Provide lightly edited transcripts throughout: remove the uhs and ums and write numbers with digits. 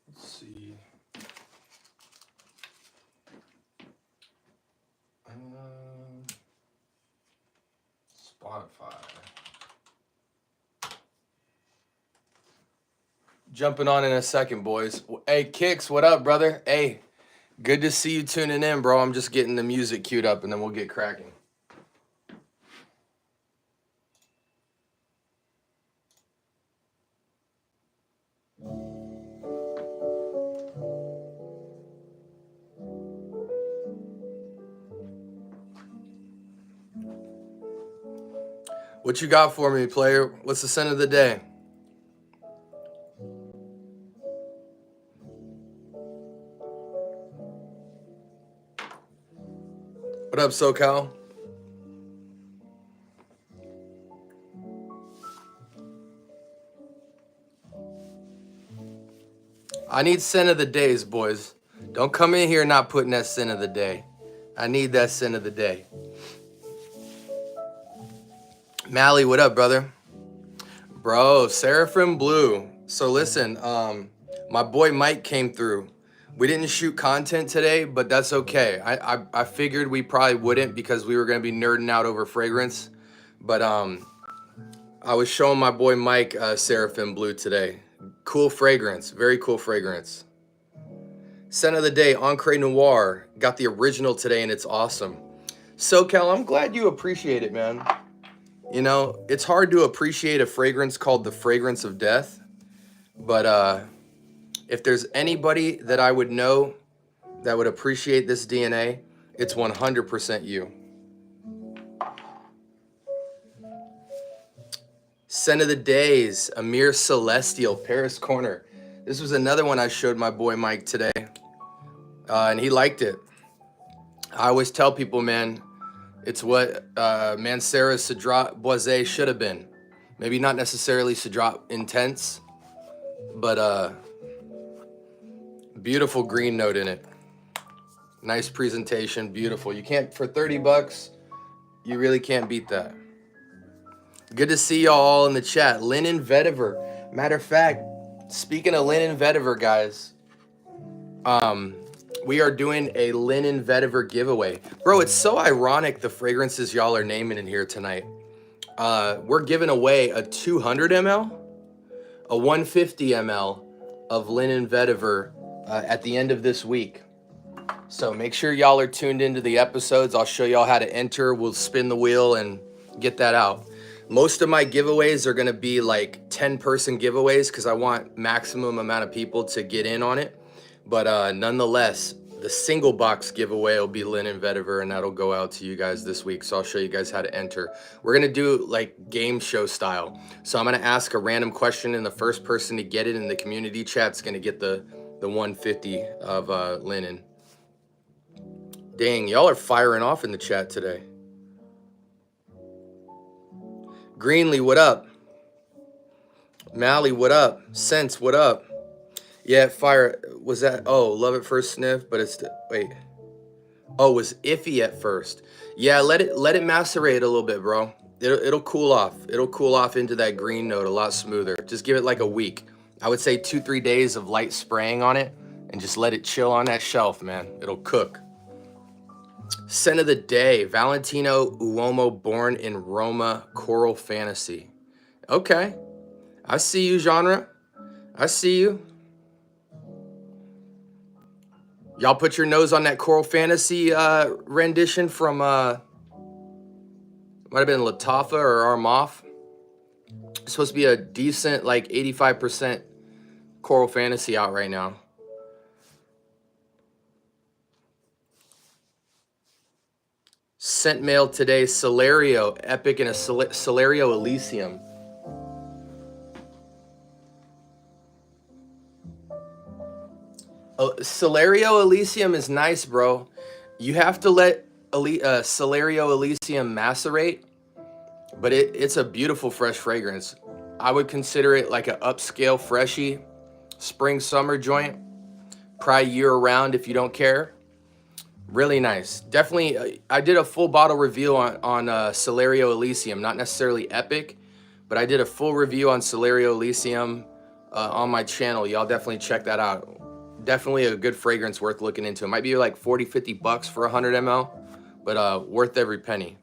Let's see. Spotify. Jumping on in a second, boys. Hey, Kicks, what up, brother? Hey, good to see you tuning in, bro. I'm just getting the music queued up, and then we'll get cracking. What you got for me, player? What's the sin of the day? What up, SoCal? I need sin of the days, boys. Don't come in here not putting that sin of the day. I need that sin of the day. Mally, what up, brother? Bro, Seraphim Blue. So listen, my boy Mike came through. We didn't shoot content today, but that's okay. I figured we probably wouldn't because we were gonna be nerding out over fragrance. But I was showing my boy Mike Seraphim Blue today. Cool fragrance, very cool fragrance. Scent of the day, Encre Noir. Got the original today and it's awesome. SoCal, I'm glad you appreciate it, man. You know, it's hard to appreciate a fragrance called the fragrance of death. But if there's anybody that I would know that would appreciate this DNA, it's 100% you. Scent of the days, Amir Celestial, Paris Corner. This was another one I showed my boy Mike today, and he liked it. I always tell people, man, it's what Mancera Cedrat Boisé should have been. Maybe not necessarily Cedrat Intense, but beautiful green note in it. Nice presentation, beautiful. You can't, for 30 bucks, you really can't beat that. Good to see y'all all in the chat. Linen Vetiver. Matter of fact, speaking of Linen Vetiver, guys, we are doing a Linen Vetiver giveaway. Bro, it's so ironic the fragrances y'all are naming in here tonight. We're giving away a 200 ml, a 150 ml of Linen Vetiver at the end of this week. So make sure y'all are tuned into the episodes. I'll show y'all how to enter. We'll spin the wheel and get that out. Most of my giveaways are going to be like 10-person giveaways because I want maximum amount of people to get in on it. But nonetheless, the single box giveaway will be Linen Vetiver, and that'll go out to you guys this week. So I'll show you guys how to enter. We're going to do like game show style. So I'm going to ask a random question, and the first person to get it in the community chat's going to get the 150 of linen. Dang, y'all are firing off in the chat today. Greenlee, what up? Mally, what up? Sense, what up? Yeah, fire. Was that? Oh, love at first sniff, but it's wait. Oh, it was iffy at first. Yeah, let it macerate a little bit, bro. It'll cool off. It'll cool off into that green note a lot smoother. Just give it like a week. I would say 2-3 days of light spraying on it, and just let it chill on that shelf, man. It'll cook. Scent of the day, Valentino Uomo, Born in Roma, Coral Fantasy. Okay, I see you, genre. I see you. Y'all put your nose on that Coral Fantasy rendition from, might have been Latafa or Armaf. It's supposed to be a decent, like 85% Coral Fantasy out right now. Scent mail today, Celerio, Epic, and a Celerio Elysium. Celerio Elysium is nice, bro. You have to let Celerio Elysium macerate, but it's a beautiful fresh fragrance. I would consider it like an upscale freshie spring summer joint, probably year round if you don't care. Really nice. Definitely, I did a full bottle review on Celerio Elysium, not necessarily Epic, but I did a full review on Celerio Elysium on my channel. Y'all definitely check that out. Definitely a good fragrance worth looking into. It might be like 40, 50 bucks for 100 ml, but worth every penny.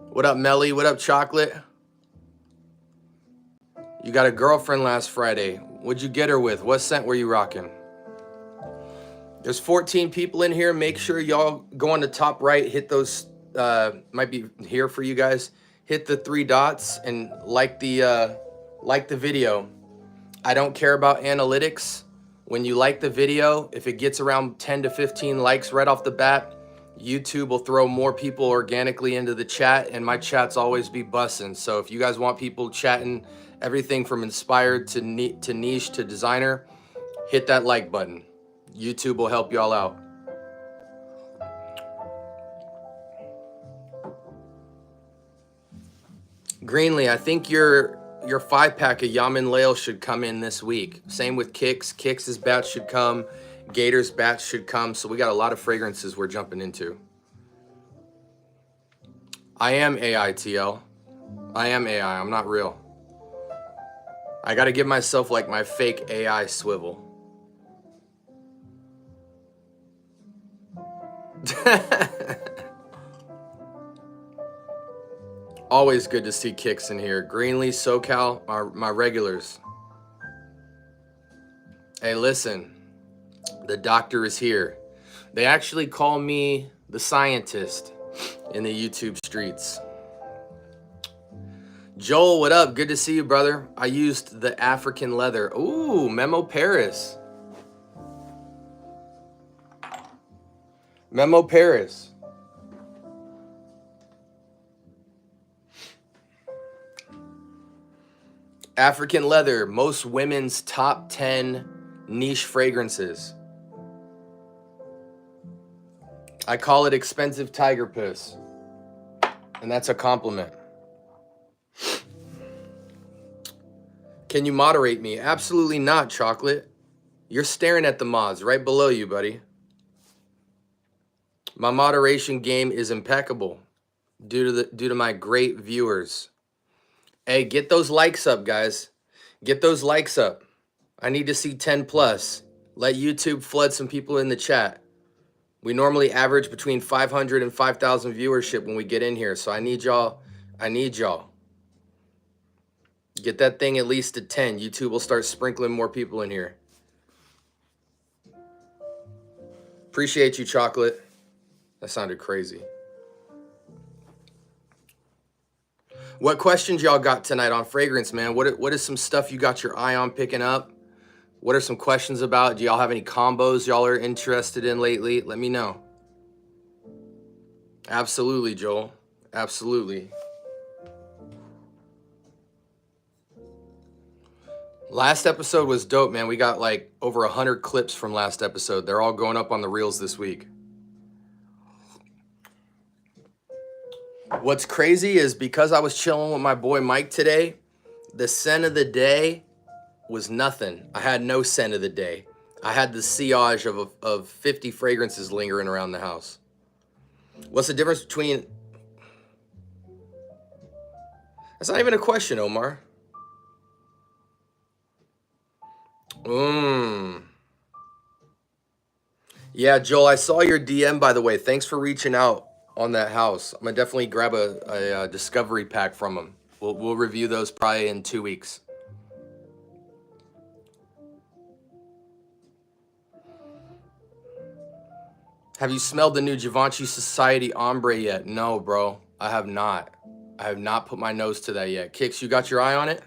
What up, Melly? What up, Chocolate? You got a girlfriend last Friday. What'd you get her with? What scent were you rocking? There's 14 people in here. Make sure y'all go on the top right, hit those, might be here for you guys. Hit the 3 dots and like the video. I don't care about analytics. When you like the video, if it gets around 10 to 15 likes right off the bat, YouTube will throw more people organically into the chat, and my chats always be bussin'. So if you guys want people chatting everything from inspired to niche to designer, hit that like button. YouTube will help y'all out. Greenlee, I think your 5-pack of Yaman Lail should come in this week. Same with Kix. Kix's batch should come. Gator's batch should come. So we got a lot of fragrances we're jumping into. I am AI, TL. I am AI. I'm not real. I got to give myself like my fake AI swivel. Always good to see Kix in here. Greenlee, SoCal, my regulars. Hey, listen, the doctor is here. They actually call me the scientist in the YouTube streets. Joel, what up? Good to see you, brother. I used the African leather. Ooh, Memo Paris. Memo Paris. African leather, most women's top 10 niche fragrances. I call it expensive tiger piss, and that's a compliment. Can you moderate me? Absolutely not, Chocolate. You're staring at the mods right below you, buddy. My moderation game is impeccable due to my great viewers. Hey, get those likes up, guys. Get those likes up. I need to see 10 plus. Let YouTube flood some people in the chat. We normally average between 500 and 5,000 viewership when we get in here. So I need y'all. Get that thing at least to 10. YouTube will start sprinkling more people in here. Appreciate you, Chocolate. That sounded crazy. What questions y'all got tonight on fragrance, man? What is some stuff you got your eye on picking up? What are some questions about? Do y'all have any combos y'all are interested in lately? Let me know. Absolutely, Joel. Absolutely. Last episode was dope, man. We got like over 100 clips from last episode. They're all going up on the reels this week. What's crazy is because I was chilling with my boy Mike today, the scent of the day was nothing. I had no scent of the day. I had the sillage of 50 fragrances lingering around the house. What's the difference between... That's not even a question, Omar. Yeah, Joel, I saw your DM, by the way. Thanks for reaching out on that house. I'm gonna definitely grab a discovery pack from them. We'll review those probably in 2 weeks. Have you smelled the new Givenchy Society Ombre yet? No, bro, I have not. I have not put my nose to that yet. Kix, you got your eye on it?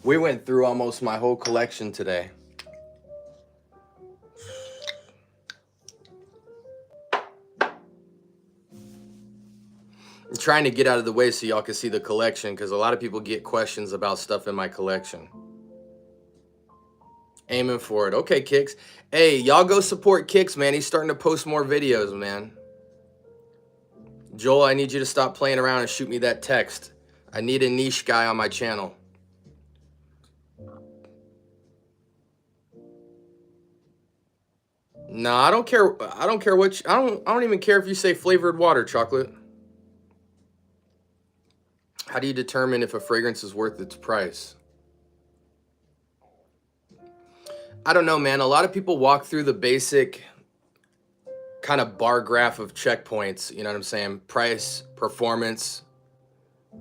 We went through almost my whole collection today. I'm trying to get out of the way so y'all can see the collection because a lot of people get questions about stuff in my collection. Aiming for it. Okay, Kix. Hey, y'all go support Kix, man. He's starting to post more videos, man. Joel, I need you to stop playing around and shoot me that text. I need a niche guy on my channel. No, I don't care. I don't care what I don't even care if you say flavored water, chocolate. How do you determine if a fragrance is worth its price? I don't know, man. A lot of people walk through the basic kind of bar graph of checkpoints, you know what I'm saying? Price, performance,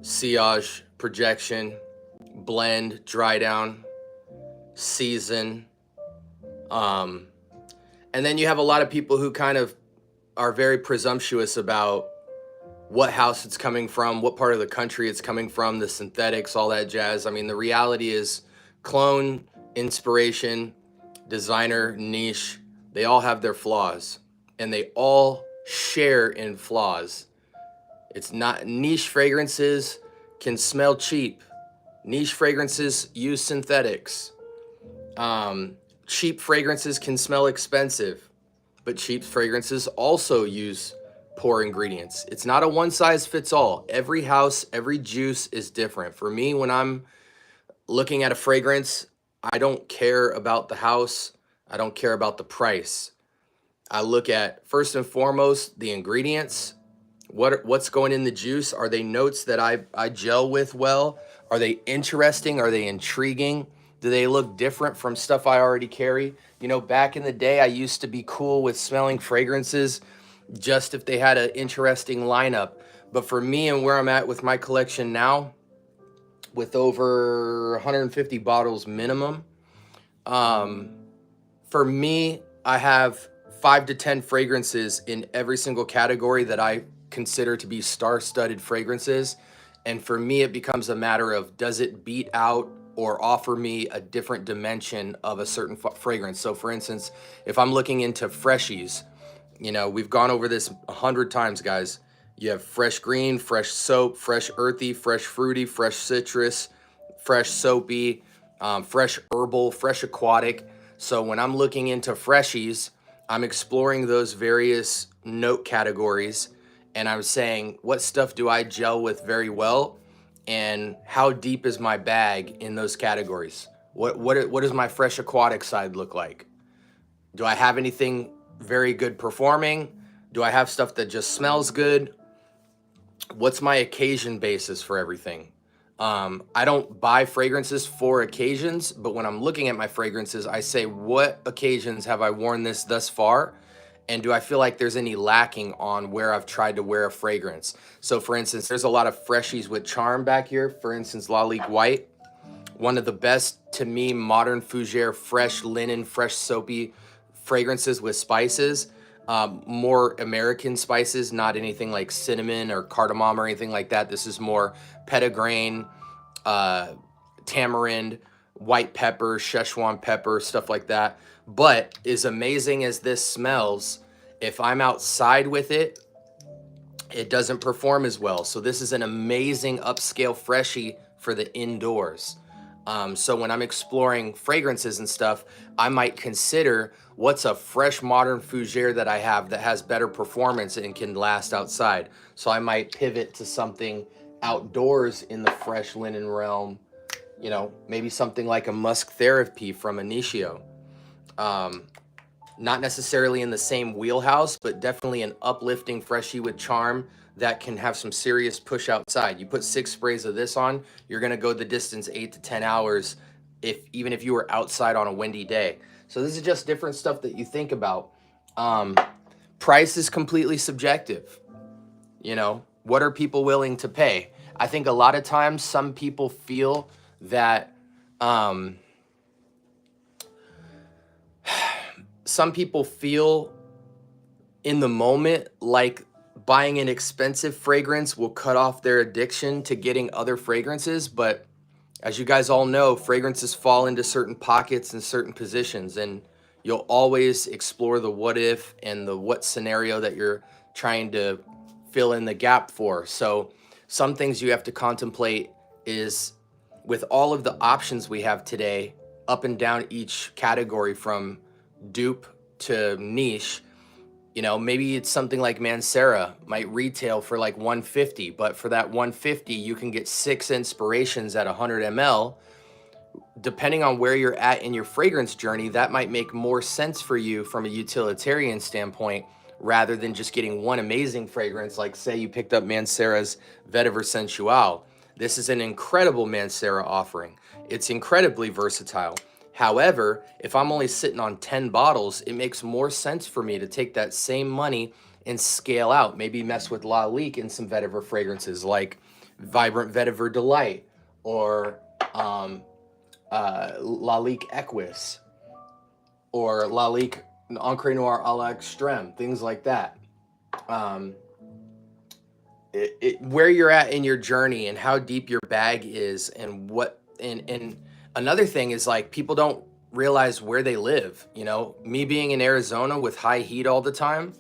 sillage, projection, blend, dry down, season. Um, and then you have a lot of people who kind of are very presumptuous about what house it's coming from, what part of the country it's coming from, the synthetics, all that jazz. I mean, the reality is clone, inspiration, designer, niche, they all have their flaws and they all share in flaws. It's not niche fragrances can smell cheap. Niche fragrances use synthetics. Cheap fragrances can smell expensive, but cheap fragrances also use poor ingredients. It's not a one size fits all. Every house, every juice is different. For me, when I'm looking at a fragrance, I don't care about the house. I don't care about the price. I look at first and foremost the ingredients. What's going in the juice? Are they notes that I gel with well? Are they interesting? Are they intriguing? Do they look different from stuff I already carry? You know, back in the day, I used to be cool with smelling fragrances just if they had an interesting lineup. But for me and where I'm at with my collection now, with over 150 bottles minimum, for me, I have 5 to 10 fragrances in every single category that I consider to be star-studded fragrances. And for me, it becomes a matter of, does it beat out or offer me a different dimension of a certain fragrance? So for instance, if I'm looking into freshies, you know, we've gone over this 100 times, guys. You have fresh green, fresh soap, fresh earthy, fresh fruity, fresh citrus, fresh soapy, fresh herbal, fresh aquatic. So when I'm looking into freshies, I'm exploring those various note categories and I'm saying, what stuff do I gel with very well? And how deep is my bag in those categories? What does my fresh aquatic side look like? Do I have anything very good performing? Do I have stuff that just smells good? What's my occasion basis for everything? I don't buy fragrances for occasions, but when I'm looking at my fragrances, I say, what occasions have I worn this thus far? And do I feel like there's any lacking on where I've tried to wear a fragrance? So for instance, there's a lot of freshies with charm back here. For instance, Lalique White, one of the best to me modern fougere, fresh linen, fresh soapy fragrances with spices. More American spices, not anything like cinnamon or cardamom or anything like that. This is more petitgrain, tamarind, white pepper, Szechuan pepper, stuff like that. But as amazing as this smells, if I'm outside with it, it doesn't perform as well. So this is an amazing upscale freshie for the indoors. So when I'm exploring fragrances and stuff, I might consider what's a fresh modern fougere that I have that has better performance and can last outside. So I might pivot to something outdoors in the fresh linen realm, you know, maybe something like a musk therapy from Initio. Not necessarily in the same wheelhouse, but definitely an uplifting freshie with charm that can have some serious push outside. You put 6 sprays of this on, you're gonna go the distance 8 to 10 hours, even if you were outside on a windy day. So this is just different stuff that you think about. Price is completely subjective. You know, what are people willing to pay? I think a lot of times some people feel that some people feel in the moment like buying an expensive fragrance will cut off their addiction to getting other fragrances. But as you guys all know, fragrances fall into certain pockets and certain positions, and you'll always explore the what if and the what scenario that you're trying to fill in the gap for. So some things you have to contemplate is, with all of the options we have today, up and down each category from dupe to niche, you know, maybe it's something like Mancera might retail for like 150, but for that 150, you can get 6 inspirations at 100 ml depending on where you're at in your fragrance journey, that might make more sense for you from a utilitarian standpoint rather than just getting one amazing fragrance. Like say you picked up Mancera's Vetiver Sensual. This is an incredible Mancera offering. It's incredibly versatile. However, if I'm only sitting on 10 bottles, it makes more sense for me to take that same money and scale out. Maybe mess with La Lique in some vetiver fragrances like Vibrant Vetiver Delight or La Lique Equus or La Lique Encre Noir a la Extreme, things like that. Where you're at in your journey and how deep your bag is and what, and another thing is like people don't realize where they live. You know, me being in Arizona with high heat all the time,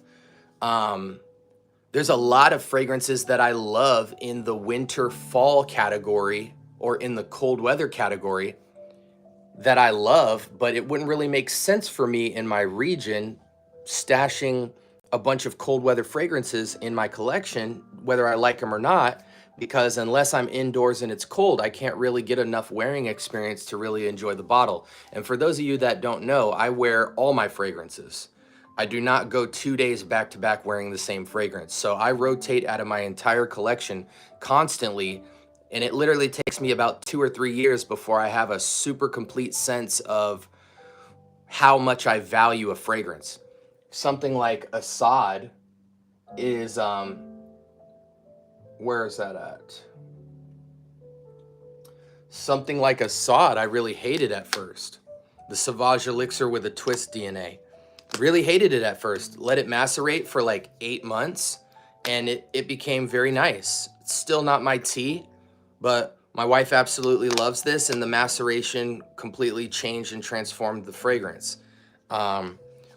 there's a lot of fragrances that I love in the winter fall category or in the cold weather category that I love, but it wouldn't really make sense for me in my region stashing a bunch of cold weather fragrances in my collection, whether I like them or not, because unless I'm indoors and it's cold, I can't really get enough wearing experience to really enjoy the bottle. And for those of you that don't know, I wear all my fragrances. I do not go 2 days back to back wearing the same fragrance. So I rotate out of my entire collection constantly, and it literally takes me about 2 or 3 years before I have a super complete sense of how much I value a fragrance. Something like Assad is, where is that at? Something like Assad, I really hated at first. The Sauvage Elixir with a twist DNA. Really hated it at first. Let it macerate for like 8 months and it became very nice. It's still not my tea, but my wife absolutely loves this, and the maceration completely changed and transformed the fragrance.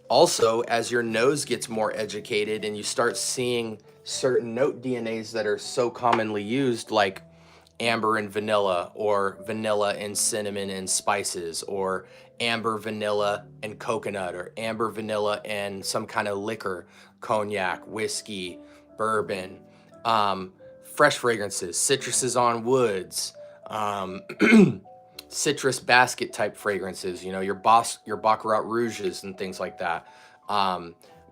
Also, as your nose gets more educated and you start seeing certain note DNAs that are so commonly used, like amber and vanilla, or vanilla and cinnamon and spices, or amber vanilla and coconut, or amber vanilla and some kind of liquor, cognac, whiskey, bourbon, fresh fragrances, citruses on woods, citrus basket type fragrances, you know, your Baccarat Rouges and things like that.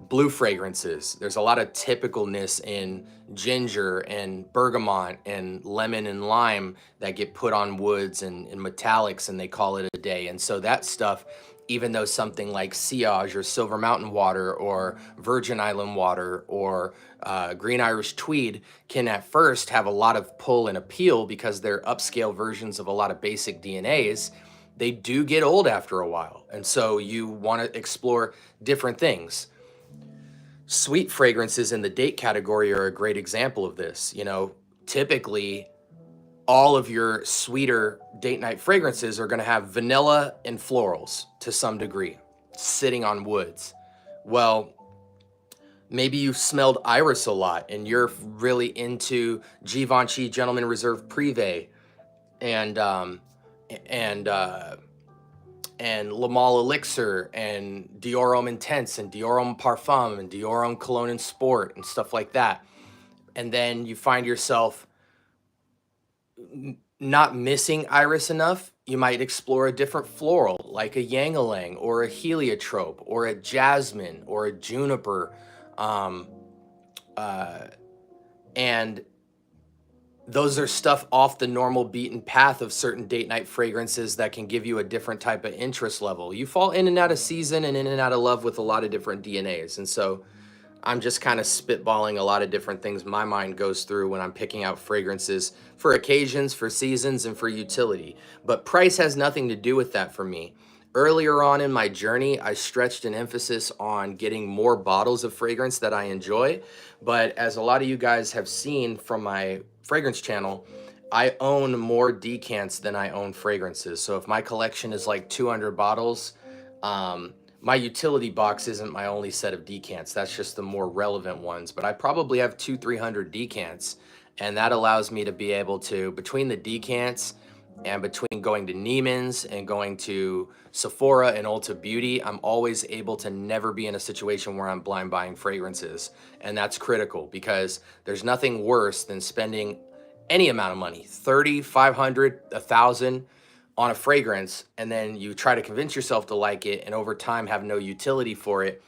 Blue fragrances. There's a lot of typicalness in ginger and bergamot and lemon and lime that get put on woods and metallics, and they call it a day. And so that stuff, even though something like Sillage or Silver Mountain Water or Virgin Island Water or Green Irish Tweed can at first have a lot of pull and appeal because they're upscale versions of a lot of basic DNAs, they do get old after a while. And so you want to explore different things. Sweet fragrances in the date category are a great example of this. You know, typically all of your sweeter date night fragrances are going to have vanilla and florals to some degree sitting on woods. Well, maybe you've smelled iris a lot and you're really into Givenchy Gentleman Reserve Privé and Le Male Elixir and Dior Homme Intense and Dior Homme Parfum and Dior Homme Cologne and Sport and stuff like that. And then you find yourself not missing iris enough. You might explore a different floral like a ylang ylang or a heliotrope or a jasmine or a juniper. And those are stuff off the normal beaten path of certain date night fragrances that can give you a different type of interest level. You fall in and out of season and in and out of love with a lot of different DNAs. And so I'm just kind of spitballing a lot of different things my mind goes through when I'm picking out fragrances for occasions, for seasons, and for utility. But price has nothing to do with that for me. Earlier on in my journey, I stretched an emphasis on getting more bottles of fragrance that I enjoy. But as a lot of you guys have seen from my fragrance channel, I own more decants than I own fragrances. So if my collection is like 200 bottles, my utility box isn't my only set of decants. That's just the more relevant ones. But I probably have 200-300 decants, and that allows me to be able to, between the decants and between going to Neiman's and going to Sephora and Ulta Beauty, I'm always able to never be in a situation where I'm blind buying fragrances. And that's critical because there's nothing worse than spending any amount of money, 30, 500, 1,000, on a fragrance, and then you try to convince yourself to like it, and over time have no utility for it,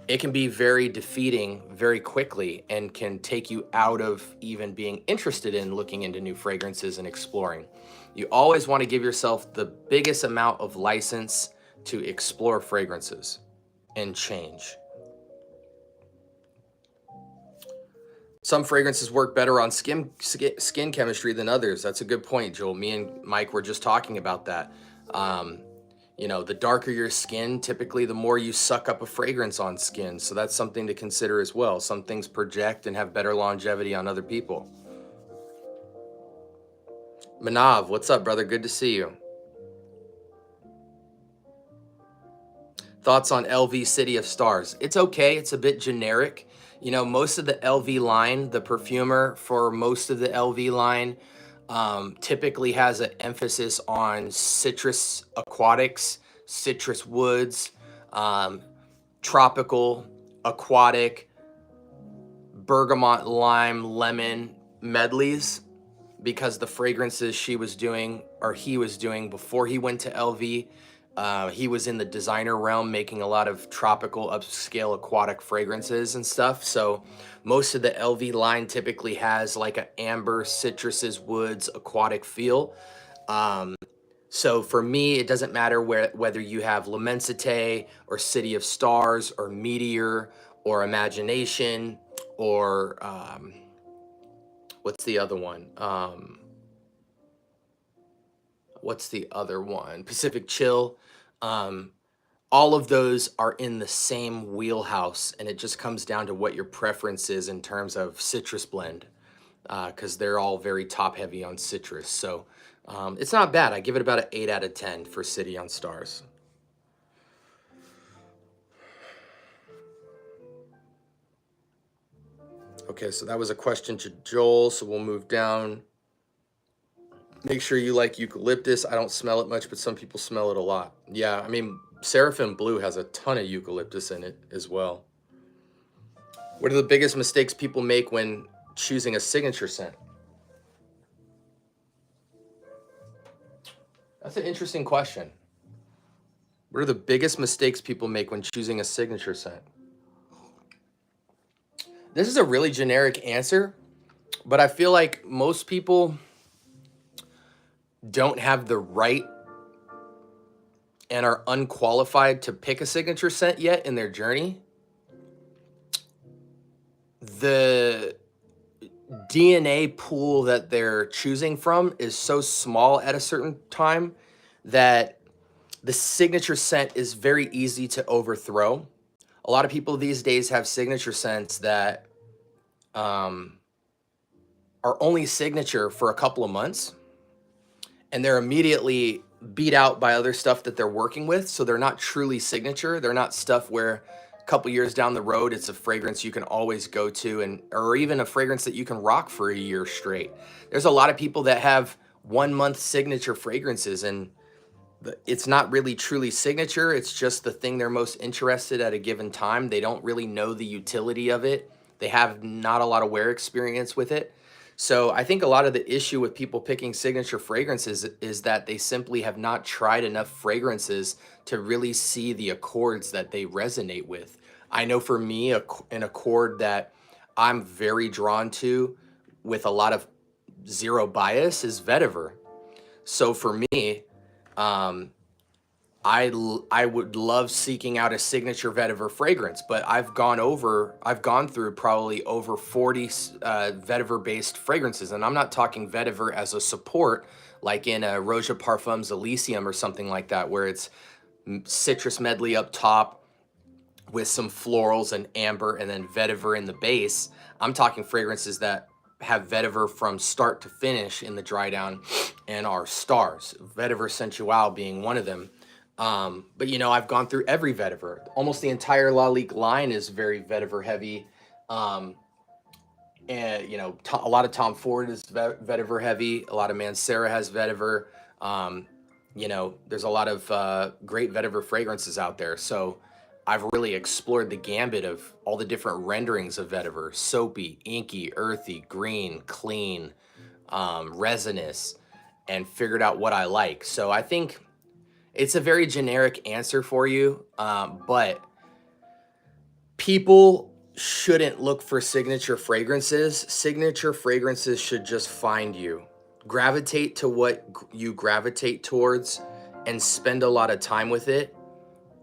it can be very defeating very quickly and can take you out of even being interested in looking into new fragrances and exploring. You always want to give yourself the biggest amount of license to explore fragrances and change. Some fragrances work better on skin chemistry than others. That's a good point, Joel. Me and Mike were just talking about that. You know, the darker your skin, typically the more you suck up a fragrance on skin. So that's something to consider as well. Some things project and have better longevity on other people. Manav, what's up, brother? Good to see you. Thoughts on LV City of Stars? It's okay. It's a bit generic. You know, most of the LV line, the perfumer for most of the LV line typically has an emphasis on citrus aquatics, citrus woods, tropical, aquatic, bergamot, lime, lemon medleys, because the fragrances she was doing or he was doing before he went to LV, he was in the designer realm making a lot of tropical upscale aquatic fragrances and stuff. So most of the LV line typically has like an amber, citruses, woods, aquatic feel. So for me, it doesn't matter whether you have L'Immensité or City of Stars or Meteor or Imagination or what's the other one? What's the other one? Pacific Chill. All of those are in the same wheelhouse, and it just comes down to what your preference is in terms of citrus blend, because they're all very top heavy on citrus. So it's not bad. I give it about an 8 out of 10 for City on Stars. Okay, so that was a question to Joel, so we'll move down. Make sure you like eucalyptus. I don't smell it much, but some people smell it a lot. Yeah, I mean, Seraphim Blue has a ton of eucalyptus in it as well. What are the biggest mistakes people make when choosing a signature scent? That's an interesting question. What are the biggest mistakes people make when choosing a signature scent? This is a really generic answer, but I feel like most people don't have the right and are unqualified to pick a signature scent yet in their journey. The DNA pool that they're choosing from is so small at a certain time that the signature scent is very easy to overthrow. A lot of people these days have signature scents that are only signature for a couple of months, and they're immediately beat out by other stuff that they're working with. So they're not truly signature. They're not stuff where a couple years down the road, it's a fragrance you can always go to, and or even a fragrance that you can rock for a year straight. There's a lot of people that have 1 month signature fragrances, and it's not really truly signature. It's just the thing they're most interested at a given time. They don't really know the utility of it. They have not a lot of wear experience with it. So I think a lot of the issue with people picking signature fragrances is that they simply have not tried enough fragrances to really see the accords that they resonate with. I know for me, an accord that I'm very drawn to with a lot of zero bias is vetiver. So for me, I would love seeking out a signature vetiver fragrance, but I've gone through probably over 40 vetiver-based fragrances, and I'm not talking vetiver as a support, like in a Roja Parfums Elysium or something like that, where it's citrus medley up top with some florals and amber, and then vetiver in the base. I'm talking fragrances that have vetiver from start to finish in the dry down and are stars, vetiver sensual being one of them. But you know, I've gone through every vetiver. Almost the entire Lalique line is very vetiver heavy. And you know, a lot of Tom Ford is vetiver heavy. A lot of Mancera has vetiver. You know, there's a lot of great vetiver fragrances out there. So I've really explored the gambit of all the different renderings of vetiver: soapy, inky, earthy, green, clean, resinous. and figured out what I like. So I think it's a very generic answer for you, but people shouldn't look for signature fragrances. Signature fragrances should just find you. Gravitate to what you gravitate towards and spend a lot of time with it.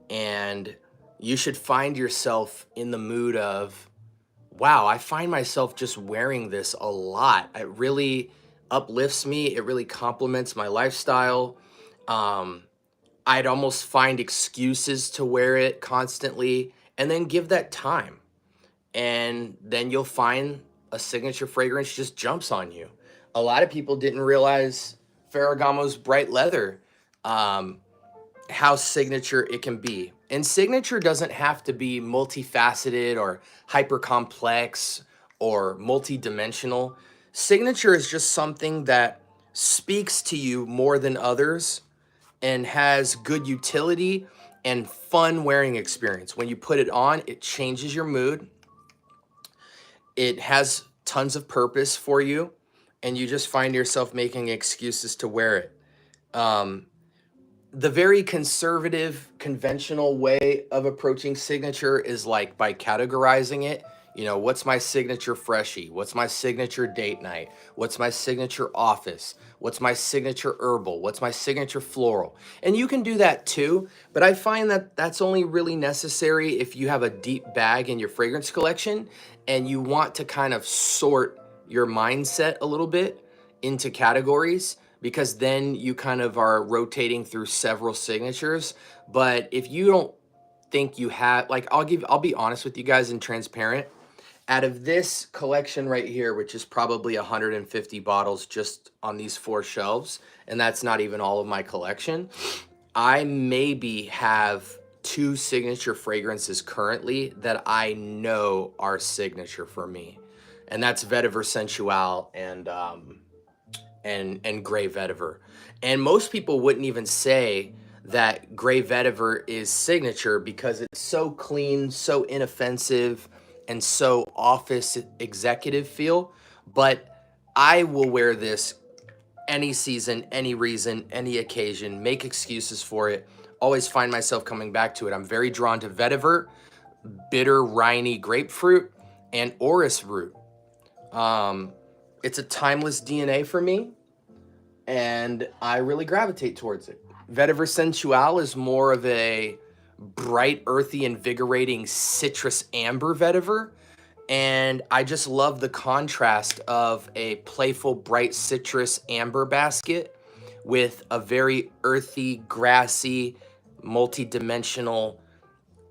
And you should find yourself in the mood of, wow, I find myself just wearing this a lot. It really uplifts me. It really complements my lifestyle. I'd almost find excuses to wear it constantly, and then give that time. And then you'll find a signature fragrance just jumps on you. A lot of people didn't realize Ferragamo's bright leather, how signature it can be. And signature doesn't have to be multifaceted or hyper complex or multi-dimensional. Signature is just something that speaks to you more than others and has good utility and fun wearing experience. When you put it on, it changes your mood. It has tons of purpose for you, and you just find yourself making excuses to wear it. The very conservative, conventional way of approaching signature is like by categorizing it. You know, what's my signature freshie? What's my signature date night? What's my signature office? What's my signature herbal? What's my signature floral? And you can do that too, but I find that that's only really necessary if you have a deep bag in your fragrance collection and you want to kind of sort your mindset a little bit into categories, because then you kind of are rotating through several signatures. But if you don't think you have, like, I'll be honest with you guys and transparent. Out of this collection right here, which is probably 150 bottles just on these 4 shelves, and that's not even all of my collection, I maybe have 2 signature fragrances currently that I know are signature for me. And that's Vetiver Sensual and Gray Vetiver. And most people wouldn't even say that Gray Vetiver is signature because it's so clean, so inoffensive, and so office executive feel. But I will wear this any season, any reason, any occasion, make excuses for it, always find myself coming back to it. I'm very drawn to Vetiver, bitter, briny grapefruit, and orris root. It's a timeless DNA for me, and I really gravitate towards it. Vetiver Sensual is more of a bright, earthy, invigorating citrus amber vetiver, and I just love the contrast of a playful, bright citrus amber basket with a very earthy, grassy, multi-dimensional,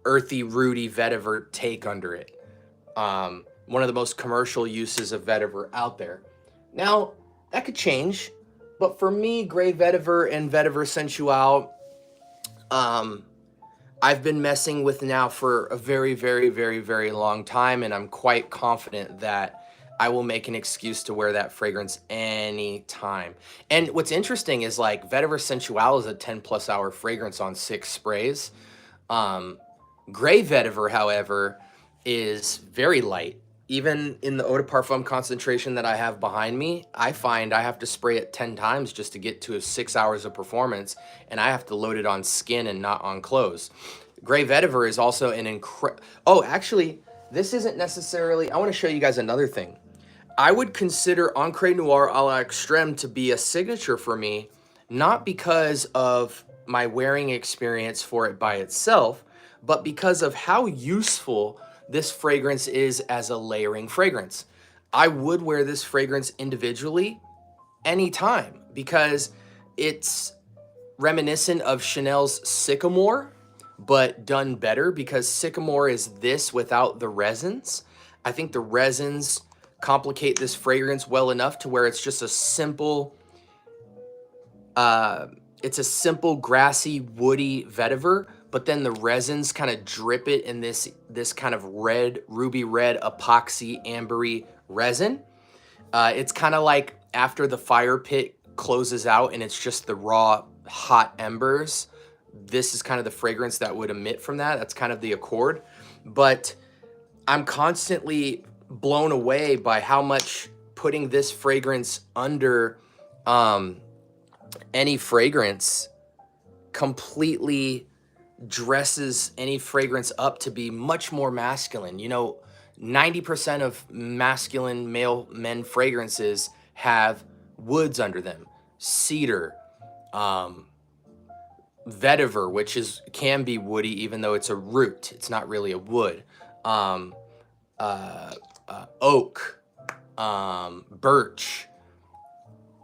earthy, rooty vetiver take under it. One of the most commercial uses of vetiver out there. Now, that could change, but for me, Gray Vetiver and Vetiver Sensual, I've been messing with now for a very, very, very, very long time, and I'm quite confident that I will make an excuse to wear that fragrance anytime. And what's interesting is, like, Vetiver Sensual is a 10+ hour fragrance on 6 sprays. Gray Vetiver, however, is very light. Even in the eau de parfum concentration that I have behind me, I find I have to spray it 10 times just to get to 6 hours of performance, and I have to load it on skin and not on clothes. Gray Vetiver is also an oh, actually, this isn't necessarily, I want to show you guys another thing. I would consider Ancre Noir à la Extrême to be a signature for me, not because of my wearing experience for it by itself, but because of how useful this fragrance is as a layering fragrance. I would wear this fragrance individually anytime because it's reminiscent of Chanel's Sycamore, but done better, because Sycamore is this without the resins. I think the resins complicate this fragrance well enough to where it's just a simple, grassy, woody vetiver, but then the resins kind of drip it in this kind of red, ruby red, epoxy, ambery resin. It's kind of like after the fire pit closes out and it's just the raw, hot embers. This is kind of the fragrance that would emit from that. That's kind of the accord. But I'm constantly blown away by how much putting this fragrance under any fragrance completely dresses any fragrance up to be much more masculine. You know, 90% of masculine male men fragrances have woods under them. Cedar, um, vetiver, which can be woody even though it's a root. It's not really a wood. Um, Oak, birch.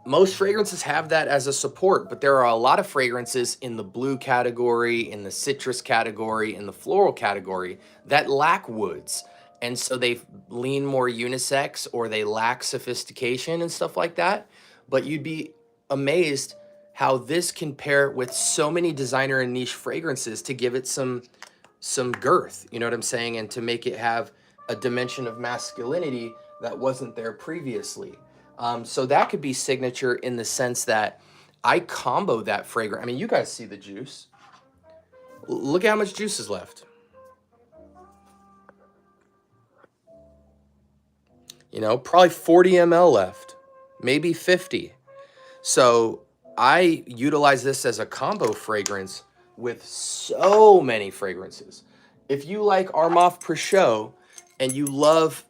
Most fragrances have that as a support, but there are a lot of fragrances in the blue category, in the citrus category, in the floral category that lack woods. And so they lean more unisex or they lack sophistication and stuff like that. But you'd be amazed how this can pair with so many designer and niche fragrances to give it some girth, you know what I'm saying? And to make it have a dimension of masculinity that wasn't there previously. So that could be signature in the sense that I combo that fragrance. I mean, you guys see the juice. Look at how much juice is left. You know, probably 40 ml left, maybe 50. So I utilize this as a combo fragrance with so many fragrances. If you like Armaf Peugeot and you love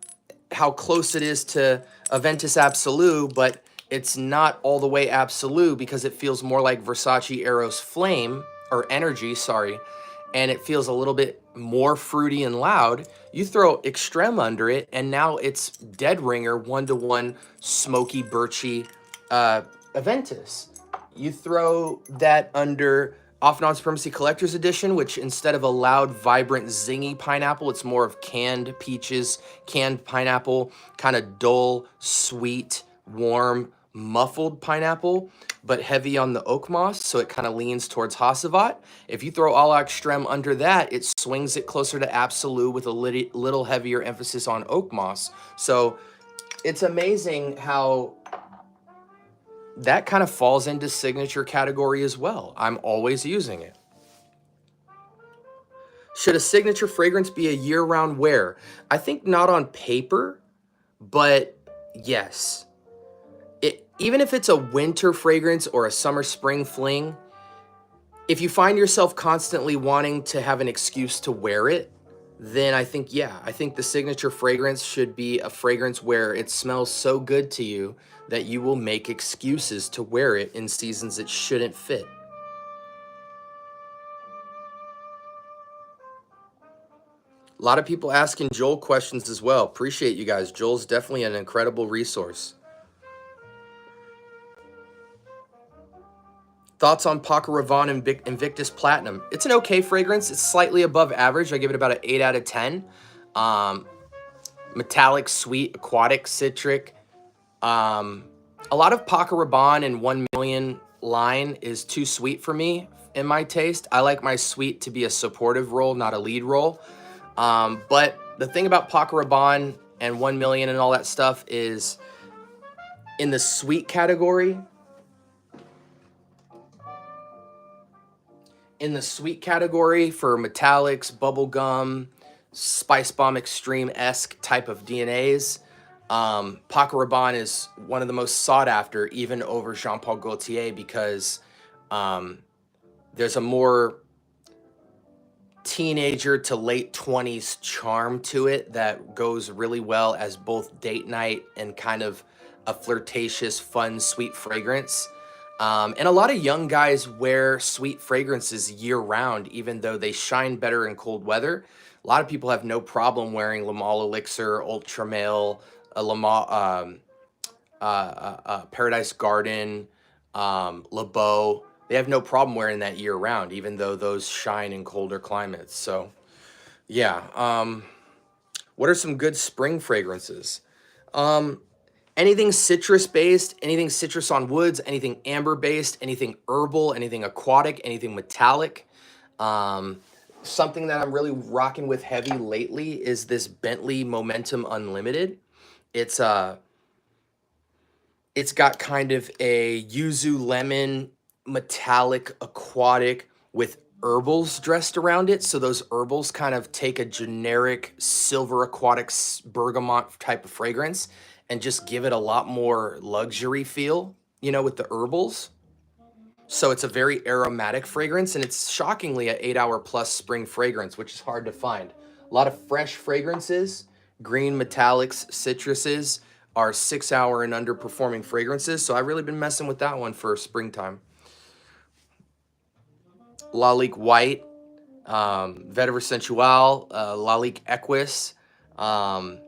how close it is to Aventus Absolute, but it's not all the way Absolute because it feels more like Versace Eros Flame, or Energy, sorry, and it feels a little bit more fruity and loud, you throw Extreme under it, and now it's Dead Ringer 1-to-1 smoky, birchy Aventus. You throw that under Off and On Supremacy Collector's Edition, which instead of a loud, vibrant, zingy pineapple, it's more of canned peaches, canned pineapple, kind of dull, sweet, warm, muffled pineapple, but heavy on the oak moss, so it kind of leans towards Hasselhoff. If you throw All Extreme under that, it swings it closer to Absolute with a little heavier emphasis on oak moss. So it's amazing how that kind of falls into signature category as well. I'm always using it. Should a signature fragrance be a year-round wear? I think not on paper, but yes. Even if it's a winter fragrance or a summer spring fling, if you find yourself constantly wanting to have an excuse to wear it, then I think, yeah, I think the signature fragrance should be a fragrance where it smells so good to you that you will make excuses to wear it in seasons it shouldn't fit. A lot of people asking Joel questions as well. Appreciate you guys. Joel's definitely an incredible resource. Thoughts on Paco Rabanne Invictus Platinum? It's an okay fragrance. It's slightly above average. I give it about an 8 out of 10. Metallic, sweet, aquatic, citric. A lot of Paco Rabanne and 1 million line is too sweet for me in my taste. I like my sweet to be a supportive role, not a lead role. But the thing about Paco Rabanne and 1 million and all that stuff is in the sweet category. In the sweet category for metallics, bubblegum, Spice Bomb Extreme-esque type of DNAs, Paco Rabanne is one of the most sought after, even over Jean-Paul Gaultier, because there's a more teenager to late 20s charm to it that goes really well as both date night and kind of a flirtatious, fun, sweet fragrance. And a lot of young guys wear sweet fragrances year round, even though they shine better in cold weather. A lot of people have no problem wearing Le Male Elixir, Ultra Male, Paradise Garden, Le Beau. They have no problem wearing that year round, even though those shine in colder climates. So yeah, what are some good spring fragrances? Anything citrus based, anything citrus on woods, anything amber based, anything herbal, anything aquatic, anything metallic. Something that I'm really rocking with heavy lately is this Bentley Momentum Unlimited. It's got kind of a yuzu lemon metallic aquatic with herbals dressed around it. So those herbals kind of take a generic silver aquatic bergamot type of fragrance and just give it a lot more luxury feel, you know, with the herbals. So it's a very aromatic fragrance, and it's shockingly an 8-hour plus spring fragrance, which is hard to find. A lot of fresh fragrances, green metallics, citruses are 6-hour and underperforming fragrances. So I've really been messing with that one for springtime. Lalique White, Vetiver Sensual, Lalique Equus, um,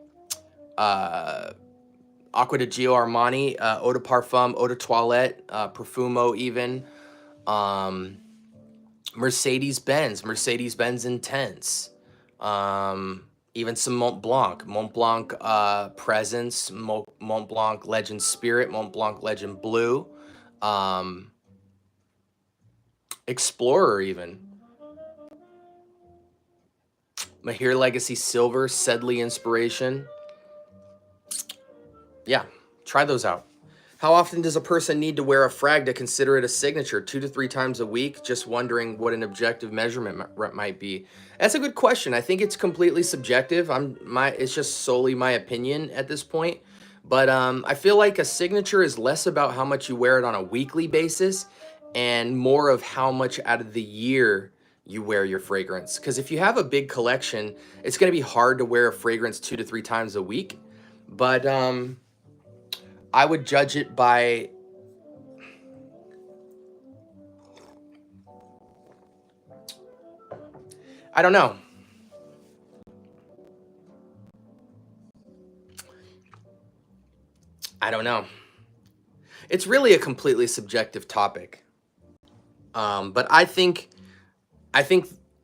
Acqua di Gio Armani, Eau de Parfum, Eau de Toilette, Profumo even, Mercedes-Benz Intense, even some Mont Blanc Presence, Mont Blanc Legend Spirit, Mont Blanc Legend Blue, Explorer even, Mahir Legacy Silver, Sedley Inspiration. Yeah, try those out. How often does a person need to wear a frag to consider it a signature? 2 to 3 times a week? Just wondering what an objective measurement might be. That's a good question. I think it's completely subjective. It's just solely my opinion at this point. But I feel like a signature is less about how much you wear it on a weekly basis and more of how much out of the year you wear your fragrance. Because if you have a big collection, it's going to be hard to wear a fragrance 2 to 3 times a week. But I would judge it by I don't know. I don't know. It's really a completely subjective topic. But I think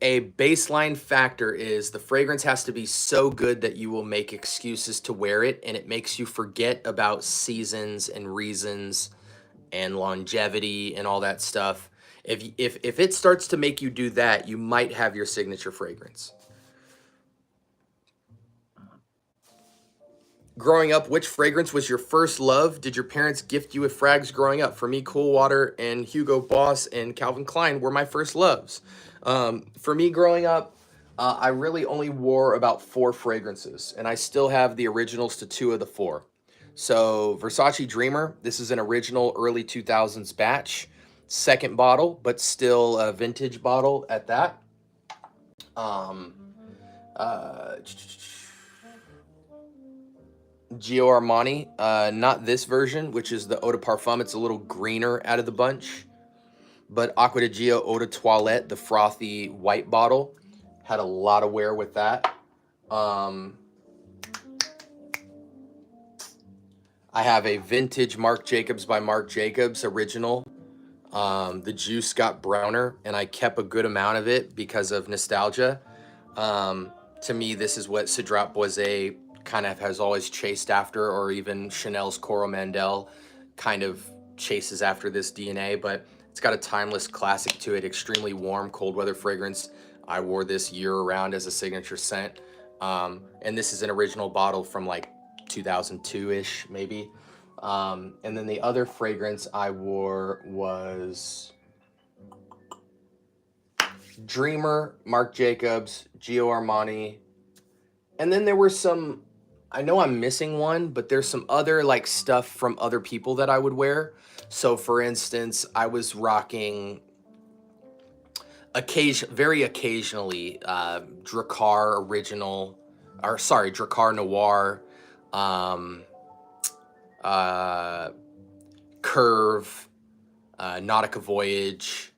a baseline factor is the fragrance has to be so good that you will make excuses to wear it, and it makes you forget about seasons and reasons and longevity and all that stuff. If it starts to make you do that, you might have your signature fragrance. Growing up, which fragrance was your first love? Did your parents gift you with frags growing up? For me, Cool Water and Hugo Boss and Calvin Klein were my first loves. For me, growing up, I really only wore about 4 fragrances, and I still have the originals to 2 of the 4. So Versace Dreamer, this is an original early 2000s batch, second bottle, but still a vintage bottle at that. Uh, Gio Armani, not this version, which is the Eau de Parfum. It's a little greener out of the bunch. But Acqua di Gio Eau de Toilette, the frothy white bottle, had a lot of wear with that. I have a vintage Marc Jacobs by Marc Jacobs original. The juice got browner, and I kept a good amount of it because of nostalgia. To me, this is what Cedrat Boisé kind of has always chased after, or even Chanel's Coromandel kind of chases after this DNA, but it's got a timeless classic to it. Extremely warm, cold weather fragrance. I wore this year round as a signature scent. And this is an original bottle from like 2002-ish, maybe. And then the other fragrance I wore was Dreamer, Marc Jacobs, Gio Armani. And then there were some, I know I'm missing one, but there's some other like stuff from other people that I would wear. So for instance, I was rocking very occasionally Drakkar original, or sorry, Drakkar Noir, Curve, Nautica Voyage,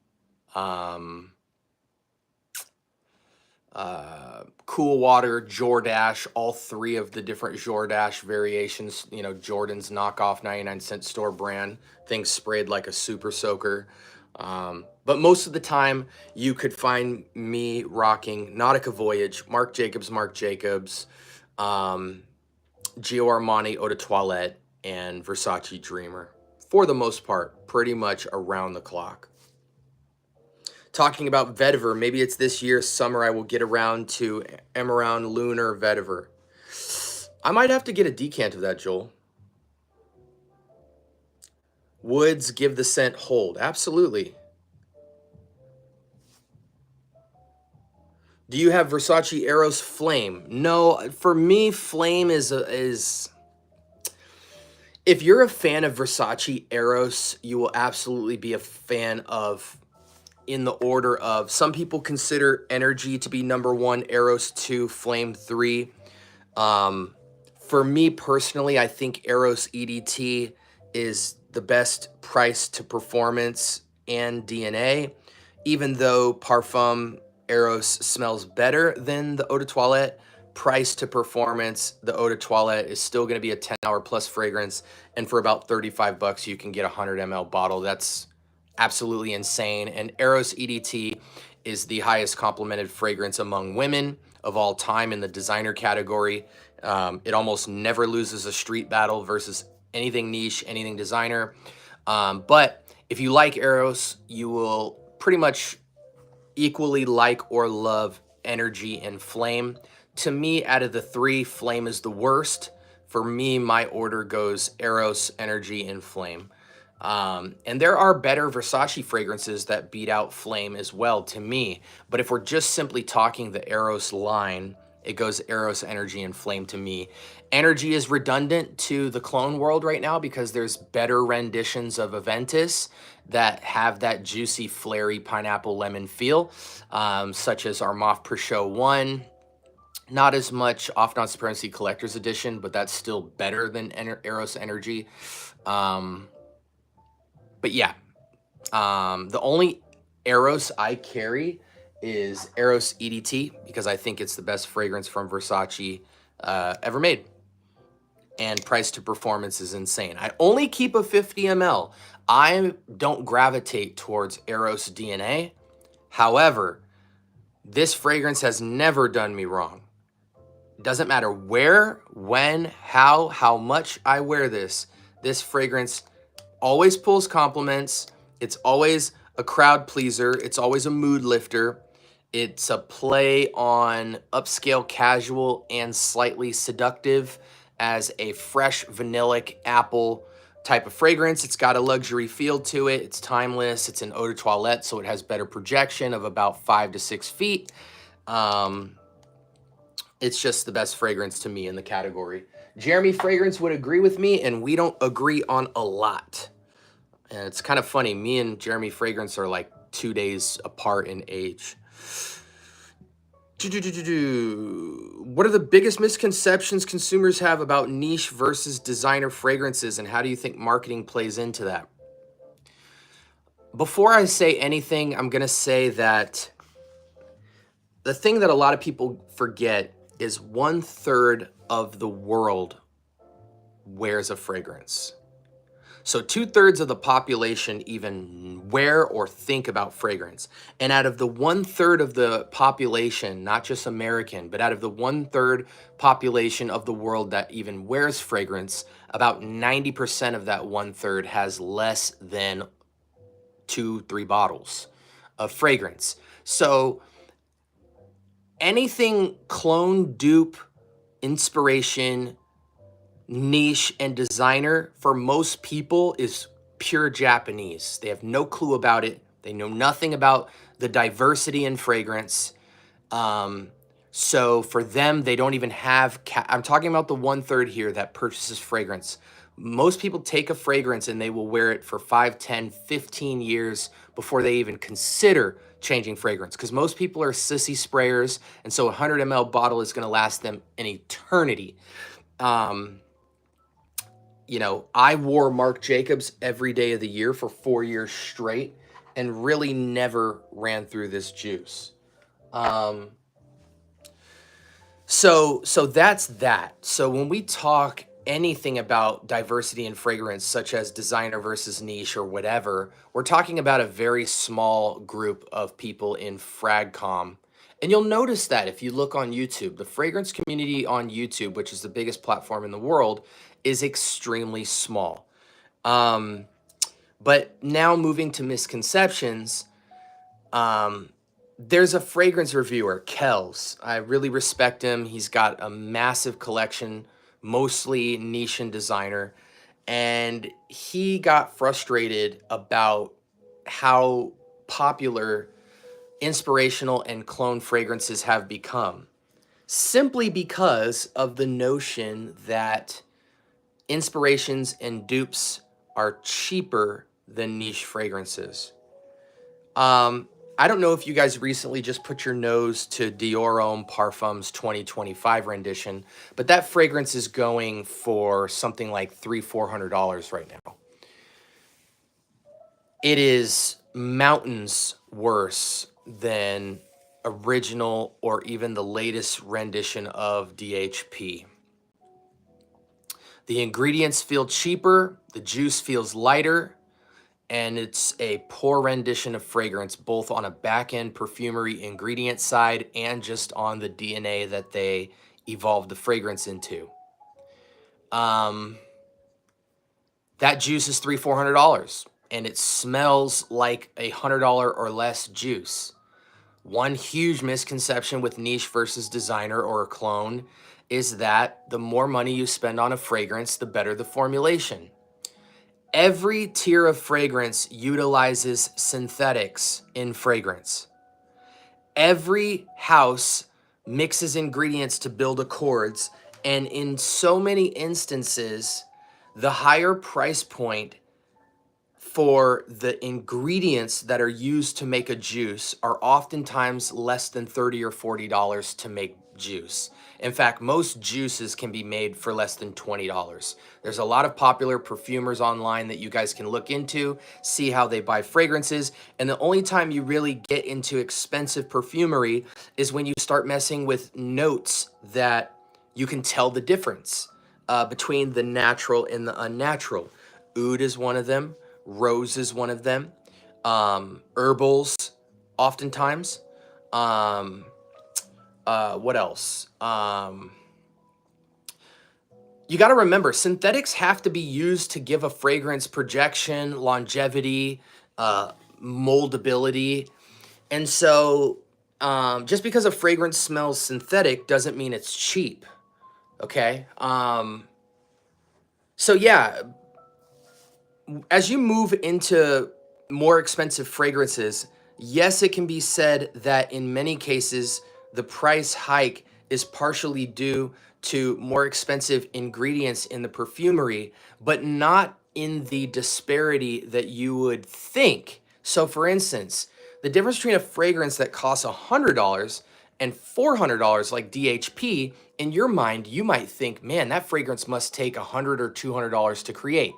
Cool Water, Jordache, all 3 of the different Jordache variations, you know, Jordan's knockoff 99-cent store brand, things sprayed like a super soaker. But most of the time, you could find me rocking Nautica Voyage, Marc Jacobs, Gio Armani Eau de Toilette, and Versace Dreamer. For the most part, pretty much around the clock. Talking about vetiver, maybe it's this year's summer I will get around to Emerald Lunar vetiver. I might have to get a decant of that, Joel. Woods give the scent hold. Absolutely. Do you have Versace Eros Flame? No, for me, Flame is If you're a fan of Versace Eros, you will absolutely be a fan of, in the order of, some people consider Energy to be number one, Eros 2, Flame 3. For me personally, I think Eros EDT is the best price to performance and DNA, even though Parfum Eros smells better than the Eau de Toilette. Price to performance, the Eau de Toilette is still going to be a 10-hour plus fragrance, and for about 35 bucks, you can get a 100 ml bottle. That's absolutely insane. And Eros EDT is the highest complimented fragrance among women of all time in the designer category. It almost never loses a street battle versus anything niche, anything designer. But if you like Eros, you will pretty much equally like or love Energy and Flame. To me, out of the three, Flame is the worst. For me, my order goes Eros, Energy, and Flame. And there are better Versace fragrances that beat out Flame as well to me. But if we're just simply talking the Eros line, it goes Eros, Energy, and Flame to me. Energy is redundant to the clone world right now because there's better renditions of Aventus that have that juicy, flary pineapple lemon feel, such as our Moth Per Show 1. Not as much Off Not Supremacy Collector's Edition, but that's still better than Eros Energy. But yeah, the only Eros I carry is Eros EDT because I think it's the best fragrance from Versace ever made. And price to performance is insane. I only keep a 50 ml. I don't gravitate towards Eros DNA. However, this fragrance has never done me wrong. It doesn't matter where, when, how much I wear this. This fragrance always pulls compliments. It's always a crowd pleaser. It's always a mood lifter. It's a play on upscale casual and slightly seductive as a fresh vanillic apple type of fragrance. It's got a luxury feel to it. It's timeless. It's an eau de toilette, so it has better projection of about 5 to 6 feet. It's just the best fragrance to me in the category. Jeremy Fragrance would agree with me, and we don't agree on a lot. And it's kind of funny. Me and Jeremy Fragrance are like 2 days apart in age. What are the biggest misconceptions consumers have about niche versus designer fragrances, and how do you think marketing plays into that? Before I say anything, I'm going to say that the thing that a lot of people forget is 1/3 of the world wears a fragrance. So 2/3 of the population even wear or think about fragrance. And out of the 1/3 of the population, not just American, but out of the 1/3 population of the world that even wears fragrance, about 90% of that 1/3 has less than 2-3 bottles of fragrance. So anything clone, dupe, inspiration, niche, and designer for most people is pure Japanese. They have no clue about it. They know nothing about the diversity in fragrance. So for them, they don't even have, I'm talking about the 1/3 here that purchases fragrance. Most people take a fragrance and they will wear it for 5, 10, 15 years before they even consider changing fragrance, because most people are sissy sprayers, and so a 100 ml bottle is going to last them an eternity. You know, I wore Marc Jacobs every day of the year for 4 years straight and really never ran through this juice. So that's that. So when we talk anything about diversity in fragrance, such as designer versus niche or whatever, we're talking about a very small group of people in FragCom. And you'll notice that if you look on YouTube, the fragrance community on YouTube, which is the biggest platform in the world, is extremely small. But now moving to misconceptions, there's a fragrance reviewer, Kells. I really respect him. He's got a massive collection, mostly niche and designer. And he got frustrated about how popular inspirational and clone fragrances have become, simply because of the notion that inspirations and dupes are cheaper than niche fragrances. I don't know if you guys recently just put your nose to Dior Homme Parfums 2025 rendition, but that fragrance is going for something like $300-400 right now. It is mountains worse than original or even the latest rendition of DHP. The ingredients feel cheaper, the juice feels lighter, and it's a poor rendition of fragrance, both on a back-end perfumery ingredient side and just on the DNA that they evolved the fragrance into. That juice is $300-400, and it smells like $100 or less juice. One huge misconception with niche versus designer or a clone is that the more money you spend on a fragrance, the better the formulation. Every tier of fragrance utilizes synthetics in fragrance. Every house mixes ingredients to build accords, and in so many instances, the higher price point for the ingredients that are used to make a juice are oftentimes less than $30 or $40 to make juice. In fact, most juices can be made for less than $20. There's a lot of popular perfumers online that you guys can look into, see how they buy fragrances, and the only time you really get into expensive perfumery is when you start messing with notes that you can tell the difference between the natural and the unnatural. Oud is one of them. Rose is one of them. Herbals, oftentimes. What else? You got to remember, synthetics have to be used to give a fragrance projection, longevity, moldability. And so just because a fragrance smells synthetic doesn't mean it's cheap. Okay? So yeah, as you move into more expensive fragrances, yes, it can be said that in many cases, the price hike is partially due to more expensive ingredients in the perfumery, but not in the disparity that you would think. So for instance, the difference between a fragrance that costs $100 and $400 like DHP, in your mind, you might think, man, that fragrance must take $100 or $200 to create.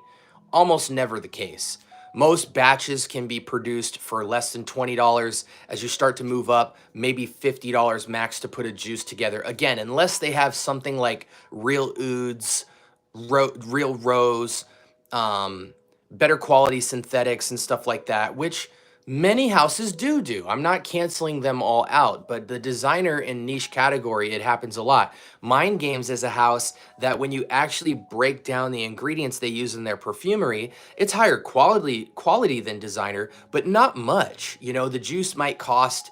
Almost never the case. Most batches can be produced for less than $20. As you start to move up, maybe $50 max to put a juice together. Again, unless they have something like real ouds, real rose, better quality synthetics and stuff like that, which many houses do. I'm not canceling them all out, but the designer and niche category, it happens a lot. Mind Games is a house that when you actually break down the ingredients they use in their perfumery, it's higher quality than designer, but not much. You know, the juice might cost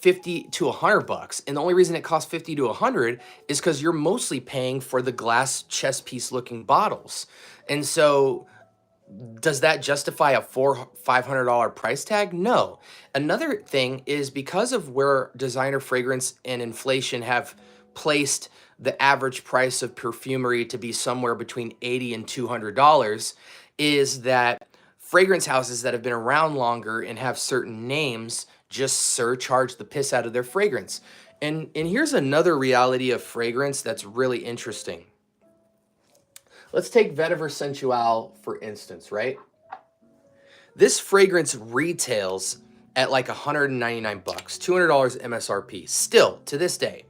$50 to $100, and the only reason it costs $50 to $100 is because you're mostly paying for the glass chess piece looking bottles. And so does that justify a $500 price tag? No. Another thing is because of where designer fragrance and inflation have placed the average price of perfumery to be somewhere between $80 and $200, is that fragrance houses that have been around longer and have certain names just surcharge the piss out of their fragrance. And here's another reality of fragrance that's really interesting. Let's take Vetiver Sensual, for instance, right? This fragrance retails at like $199, $200 MSRP, still to this day.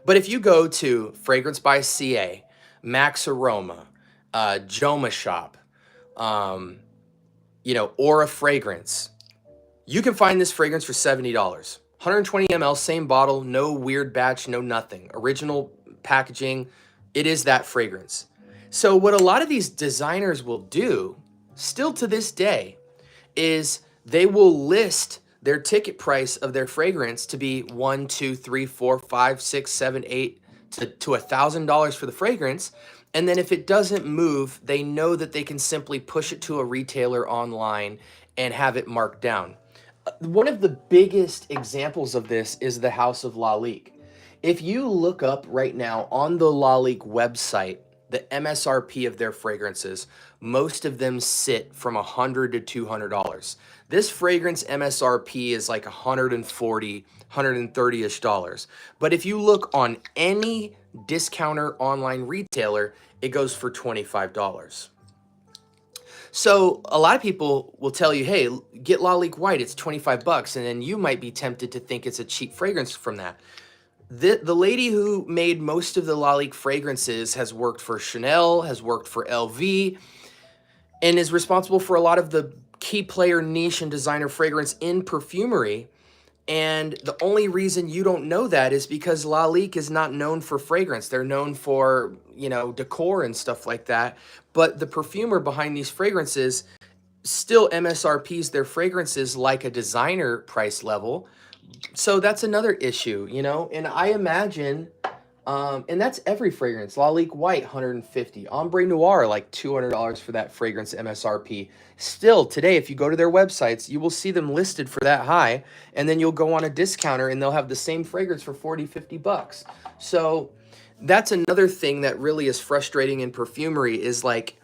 But if you go to Fragrance by CA, Max Aroma, Joma Shop, Aura Fragrance, you can find this fragrance for $70. 120 ml, same bottle, no weird batch, no nothing. Original packaging, it is that fragrance. So what a lot of these designers will do, still to this day, is they will list their ticket price of their fragrance to be $1, $2, $3, $4, $5, $6, $7, $8 to $1,000 for the fragrance. And then if it doesn't move, they know that they can simply push it to a retailer online and have it marked down. One of the biggest examples of this is the House of Lalique. If you look up right now on the Lalique website, the MSRP of their fragrances, most of them sit from $100 to $200. This fragrance MSRP is like $140, $130-ish dollars. But if you look on any discounter online retailer, it goes for $25. So a lot of people will tell you, hey, get Lalique White, it's 25 bucks. And then you might be tempted to think it's a cheap fragrance from that. The lady who made most of the Lalique fragrances has worked for Chanel, has worked for LV, and is responsible for a lot of the key player niche and designer fragrance in perfumery. And the only reason you don't know that is because Lalique is not known for fragrance. They're known for, you know, decor and stuff like that. But the perfumer behind these fragrances still MSRPs their fragrances like a designer price level. So that's another issue, you know? And I imagine, and that's every fragrance. Lalique White, $150. Ombre Noir, like $200 for that fragrance MSRP. Still, today, if you go to their websites, you will see them listed for that high, and then you'll go on a discounter and they'll have the same fragrance for 40, 50 bucks. So that's another thing that really is frustrating in perfumery is like,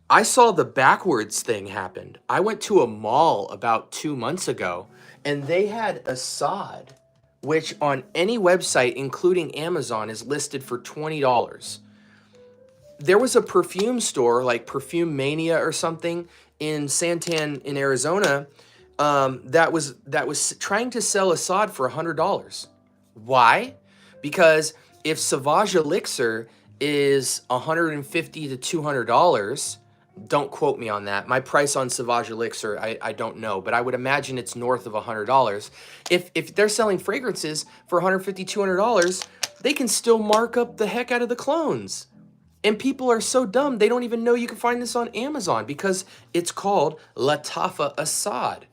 I saw the backwards thing happen. I went to a mall about 2 months ago, and they had Assad, which on any website, including Amazon, is listed for $20. There was a perfume store, like Perfume Mania or something, in Santan in Arizona, that was trying to sell Assad for $100. Why? Because if Sauvage Elixir is $150 to $200, don't quote me on that. My price on Sauvage Elixir, I don't know, but I would imagine it's north of $100. If they're selling fragrances for $150, $200, they can still mark up the heck out of the clones. And people are so dumb, they don't even know you can find this on Amazon because it's called Latafa Assad.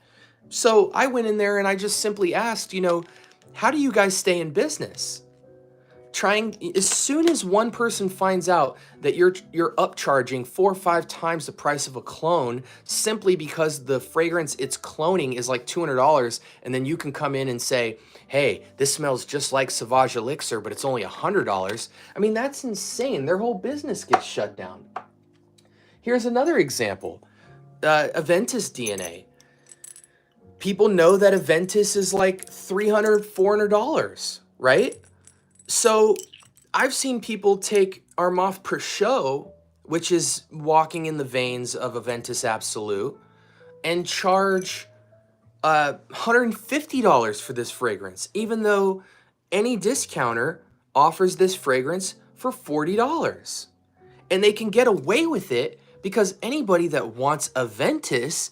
So I went in there and I just simply asked, you know, how do you guys stay in business? As soon as one person finds out that you're upcharging 4 or 5 times the price of a clone simply because the fragrance it's cloning is like $200, and then you can come in and say, hey, this smells just like Sauvage Elixir, but it's only $100. I mean, that's insane. Their whole business gets shut down. Here's another example. Aventus DNA. People know that Aventus is like $300, $400, right? So I've seen people take Armaf Peugeot, which is walking in the veins of Aventus Absolute, and charge $150 for this fragrance, even though any discounter offers this fragrance for $40. And they can get away with it because anybody that wants Aventus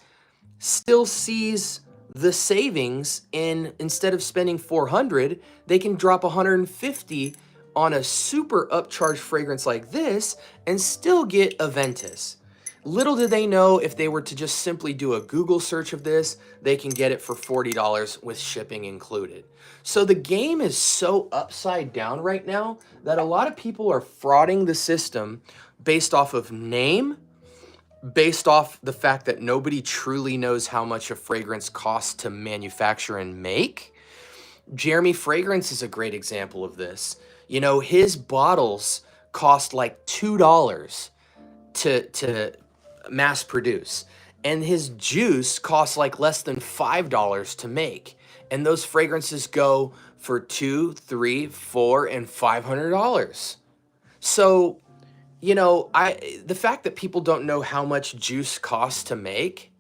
still sees the savings instead of spending $400, they can drop $150 on a super upcharged fragrance like this and still get Aventus. Little do they know, if they were to just simply do a Google search of this, they can get it for $40 with shipping included. So the game is so upside down right now that a lot of people are frauding the system based off of name, based off the fact that nobody truly knows how much a fragrance costs to manufacture and make. Jeremy Fragrance is a great example of this. You know, his bottles cost like $2 to mass produce, and his juice costs like less than $5 to make. And those fragrances go for $200, $300, $400, and $500. So, you know, the fact that people don't know how much juice costs to make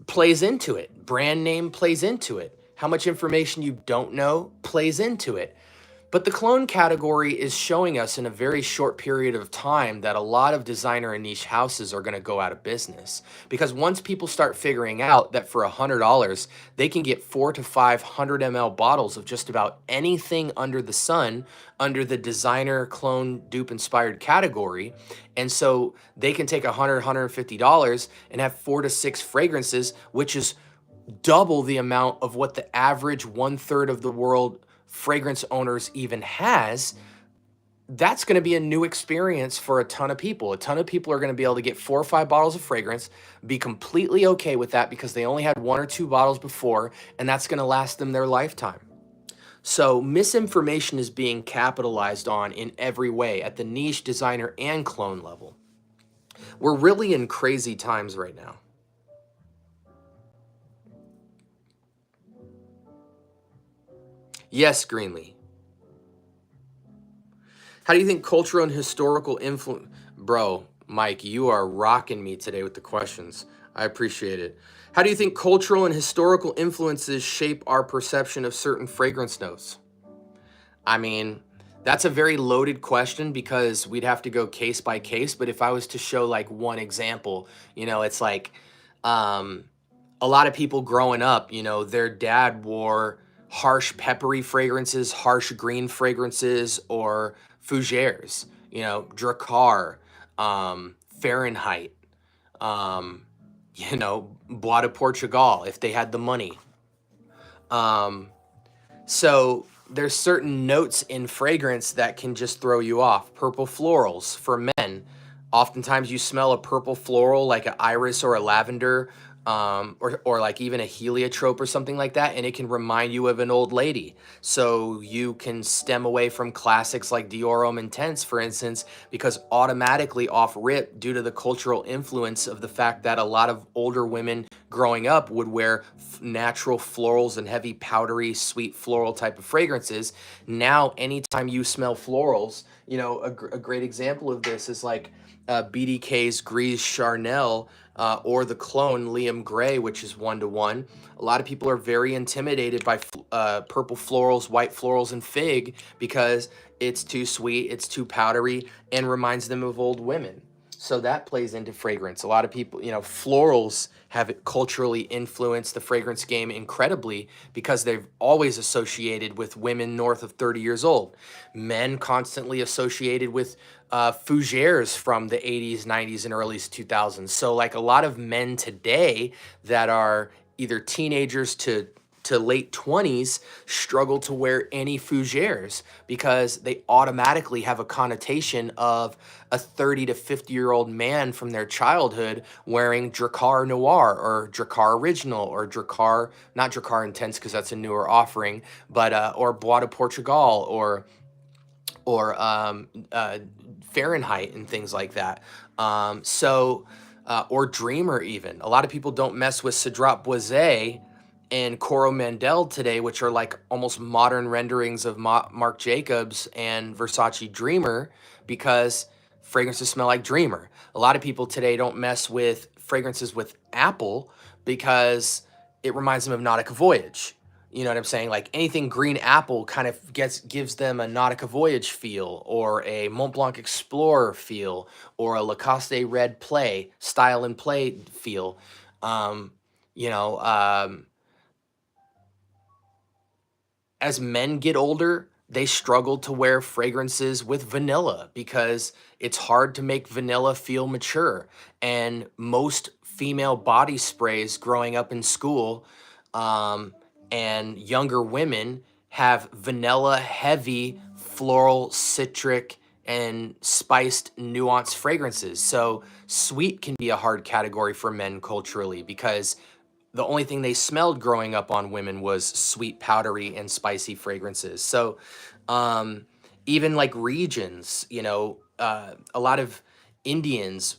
plays into it. Brand name plays into it. How much information you don't know plays into it. But the clone category is showing us in a very short period of time that a lot of designer and niche houses are going to go out of business. Because once people start figuring out that for $100, they can get 400 to 500 ml bottles of just about anything under the sun, under the designer, clone, dupe inspired category. And so they can take $100, $150 and have 4 to 6 fragrances, which is double the amount of what the average 1/3 of the world fragrance owners even has. That's going to be a new experience for a ton of people. A ton of people are going to be able to get 4 or 5 bottles of fragrance, be completely okay with that because they only had 1 or 2 bottles before, and that's going to last them their lifetime. So misinformation is being capitalized on in every way at the niche, designer, and clone level. We're really in crazy times right now. Yes, Greenlee. How do you think cultural and historical influence... Bro, Mike, you are rocking me today with the questions. I appreciate it. How do you think cultural and historical influences shape our perception of certain fragrance notes? I mean, that's a very loaded question because we'd have to go case by case. But if I was to show like one example, it's like um, a lot of people growing up, their dad wore harsh peppery fragrances, harsh green fragrances, or fougères, Dracar, Fahrenheit, um, Bois de Portugal, if they had the money. Um, so there's certain notes in fragrance that can just throw you off. Purple florals for men. Oftentimes you smell a purple floral like an iris or a lavender, or like even a heliotrope or something like that, and it can remind you of an old lady. So you can stem away from classics like Dior Homme Intense, for instance, because automatically off rip, due to the cultural influence of the fact that a lot of older women growing up would wear natural florals and heavy powdery sweet floral type of fragrances. Now anytime you smell florals, a great example of this is like BDK's Grise Charnel, or the clone Liam Gray, which is 1-to-1. A lot of people are very intimidated by purple florals, white florals, and fig because it's too sweet, it's too powdery, and reminds them of old women. So that plays into fragrance. A lot of people, florals have culturally influenced the fragrance game incredibly because they've always associated with women north of 30 years old. Men constantly associated with fougères from the 80s, 90s, and early 2000s. So like a lot of men today that are either teenagers to late 20s struggle to wear any fougères because they automatically have a connotation of a 30 to 50-year-old man from their childhood wearing Dracar Noir or Dracar Original or Dracar, not Dracar Intense because that's a newer offering, but or Bois de Portugal or Fahrenheit and things like that. Or Dreamer even. A lot of people don't mess with Cedrat Boisé and Coromandel today, which are like almost modern renderings of Marc Jacobs and Versace Dreamer, because fragrances smell like Dreamer. A lot of people today don't mess with fragrances with apple because it reminds them of Nautica Voyage. You know what I'm saying? Like anything green apple kind of gives them a Nautica Voyage feel, or a Mont Blanc Explorer feel, or a Lacoste Red Play style and play feel. Um, you know, um, as men get older, they struggle to wear fragrances with vanilla because it's hard to make vanilla feel mature. And most female body sprays growing up in school, um, and younger women have vanilla heavy floral, citric, and spiced nuanced fragrances. So sweet can be a hard category for men culturally because the only thing they smelled growing up on women was sweet, powdery, and spicy fragrances. So, um, even like regions, a lot of Indians,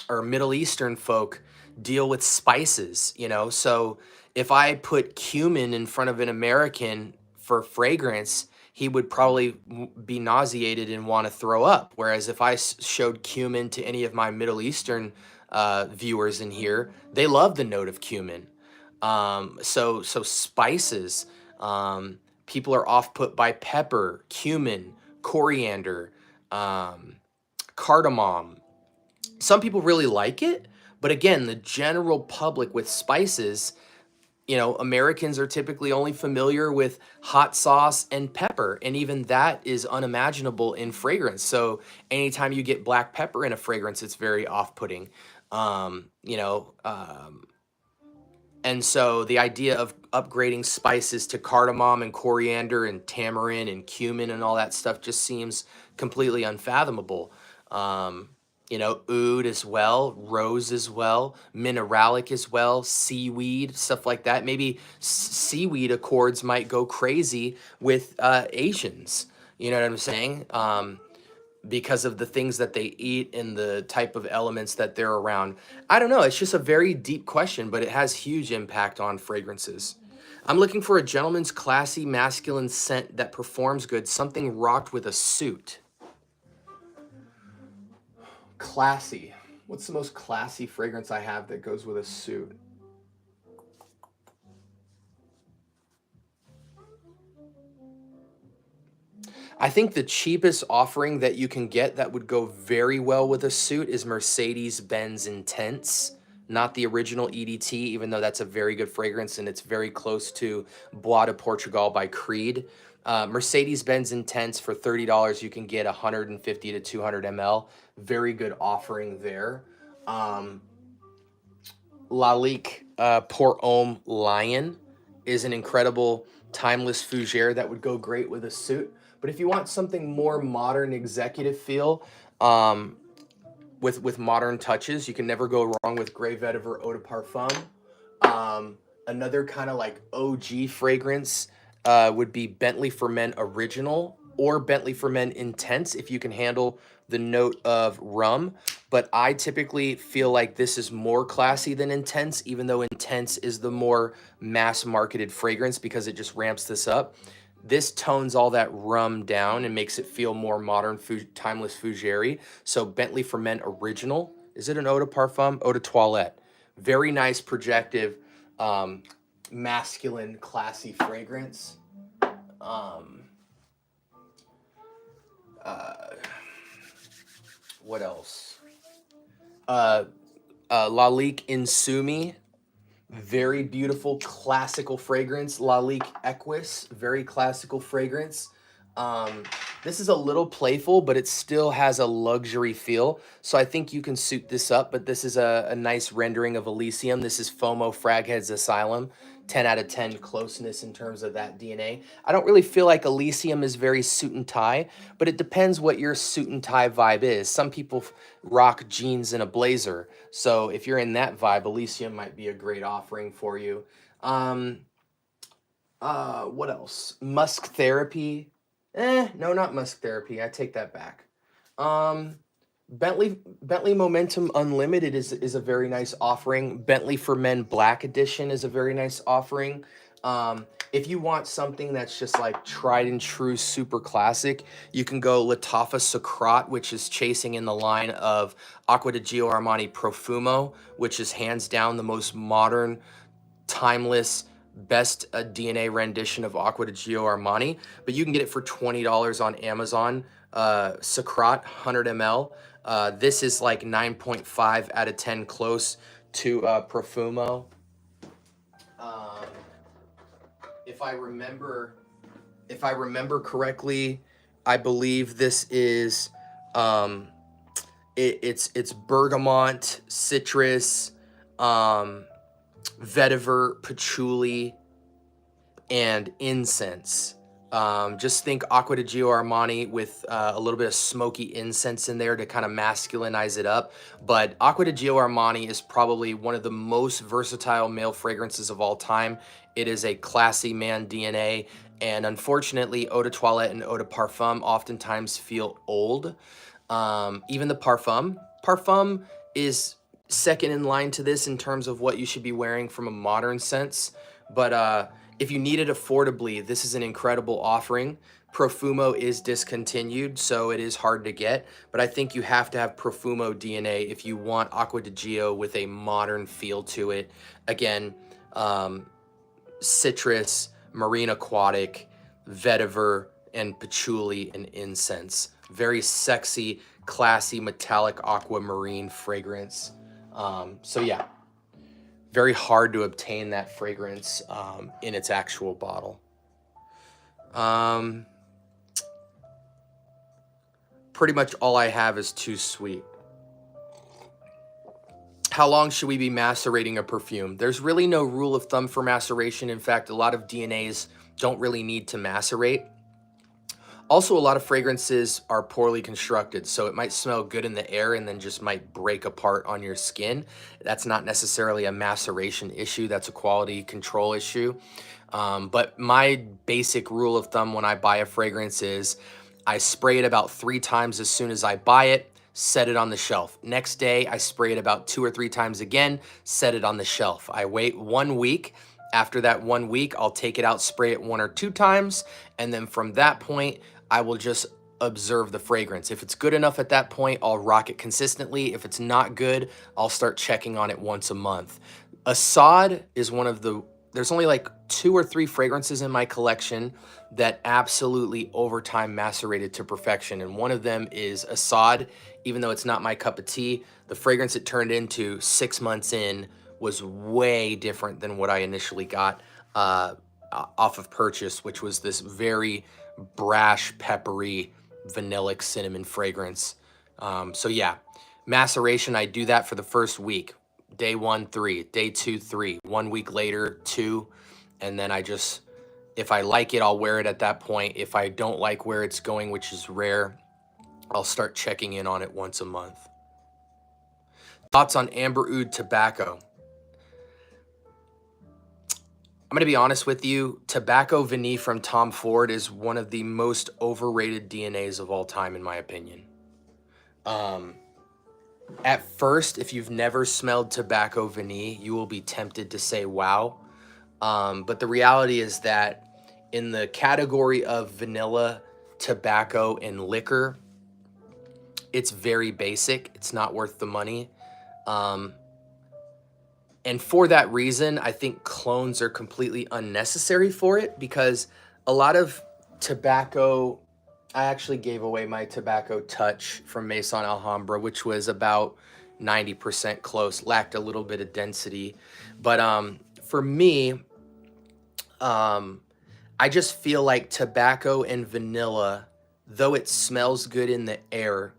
or Middle Eastern folk deal with spices, So if I put cumin in front of an American for fragrance, he would probably be nauseated and want to throw up. Whereas if I showed cumin to any of my Middle Eastern viewers in here, they love the note of cumin. So spices, people are off put by pepper, cumin, coriander, um, cardamom. Some people really like it, but again, the general public with spices, Americans are typically only familiar with hot sauce and pepper, and even that is unimaginable in fragrance. So anytime you get black pepper in a fragrance, it's very off-putting. Um, you know, um, and so the idea of upgrading spices to cardamom and coriander and tamarind and cumin and all that stuff just seems completely unfathomable. Um, You know, oud as well, rose as well, mineralic as well, seaweed, stuff like that. Maybe seaweed accords might go crazy with Asians. You know what I'm saying? Because of the things that they eat and the type of elements that they're around. I don't know. It's just a very deep question, but it has huge impact on fragrances. I'm looking for a gentleman's classy masculine scent that performs good, something rocked with a suit. Classy. What's the most classy fragrance I have that goes with a suit? I think the cheapest offering that you can get that would go very well with a suit is Mercedes-Benz Intense, not the original EDT, even though that's a very good fragrance and it's very close to Bois de Portugal by Creed. Mercedes-Benz Intense for $30, you can get 150 to 200 ml. Very good offering there. Lalique Pour Homme Lion is an incredible timeless fougere that would go great with a suit. But if you want something more modern executive feel, with modern touches, you can never go wrong with Grey Vetiver Eau de Parfum. Another kind of like OG fragrance would be Bentley for Men Original or Bentley for Men Intense if you can handle the note of rum. But I typically feel like this is more classy than Intense, even though Intense is the more mass marketed fragrance because it just ramps this up. This tones all that rum down and makes it feel more modern, timeless fougere. So Bentley for Men Original. Is it an Eau de Parfum? Eau de Toilette. Very nice projective, masculine, classy fragrance. What else? Lalique Insumi. Very beautiful classical fragrance. Lalique Equus, very classical fragrance. This is a little playful, but it still has a luxury feel. So I think you can suit this up, but this is a nice rendering of Elysium. This is FOMO Fraghead's Asylum. 10 out of 10 closeness in terms of that DNA. I don't really feel like Elysium is very suit and tie, but it depends what your suit and tie vibe is. Some people rock jeans and a blazer. So if you're in that vibe, Elysium might be a great offering for you. What else? Musk Therapy. No, not Musk Therapy. I take that back. Bentley Momentum Unlimited is a very nice offering. Bentley for Men Black Edition is a very nice offering. If you want something that's just like tried and true, super classic, you can go Latafa Socrate, which is chasing in the line of Acqua di Gio Armani Profumo, which is hands down the most modern, timeless, best DNA rendition of Acqua di Gio Armani. But you can get it for $20 on Amazon. Socrate 100 ml. This is like 9.5 out of 10, close to Profumo. If I remember correctly, I believe this is it's bergamot, citrus, vetiver, patchouli, and incense. Just think Acqua di Gio Armani with a little bit of smoky incense in there to kind of masculinize it up. But Acqua di Gio Armani is probably one of the most versatile male fragrances of all time. It is a classy man DNA, and unfortunately, Eau de Toilette and Eau de Parfum oftentimes feel old. Even the Parfum is second in line to this in terms of what you should be wearing from a modern sense. But if you need it affordably, this is an incredible offering. Profumo is discontinued, so it is hard to get, but I think you have to have Profumo DNA if you want Acqua di Gio with a modern feel to it. Again, citrus, marine aquatic, vetiver, and patchouli and incense. Very sexy, classy, metallic aquamarine fragrance. So yeah. Very hard to obtain that fragrance in its actual bottle. Pretty much all I have is Too Sweet. How long should we be macerating a perfume? There's really no rule of thumb for maceration. In fact, a lot of DNAs don't really need to macerate. Also, a lot of fragrances are poorly constructed, so it might smell good in the air and then just might break apart on your skin. That's not necessarily a maceration issue, that's a quality control issue. But my basic rule of thumb when I buy a fragrance is I spray it about 3 times as soon as I buy it, set it on the shelf. Next day, I spray it about 2 or 3 times again, set it on the shelf. I wait 1 week. After that 1 week, I'll take it out, spray it 1 or 2 times, and then from that point, I will just observe the fragrance. If it's good enough at that point, I'll rock it consistently. If it's not good, I'll start checking on it once a month. Assad is one of the, there's only like 2 or 3 fragrances in my collection that absolutely over time macerated to perfection. And one of them is Assad. Even though it's not my cup of tea, the fragrance it turned into 6 months in was way different than what I initially got off of purchase, which was this very brash, peppery, vanillic cinnamon fragrance. So yeah, maceration, I do that for the first week. Day 1, 3, day 2, 3, 1 week later, 2, and then I just, if I like it, I'll wear it at that point. If I don't like where it's going, which is rare, I'll start checking in on it once a month. Thoughts on Amber Oud tobacco? I'm going to be honest with you, Tobacco Vanille from Tom Ford is one of the most overrated DNAs of all time, in my opinion. At first, if you've never smelled Tobacco Vanille, you will be tempted to say, wow. But the reality is that in the category of vanilla, tobacco, and liquor, it's very basic. It's not worth the money. And for that reason, I think clones are completely unnecessary for it, because a lot of tobacco, I actually gave away my Tobacco Touch from Maison Alhambra, which was about 90% close, lacked a little bit of density. But for me, I just feel like tobacco and vanilla, though it smells good in the air,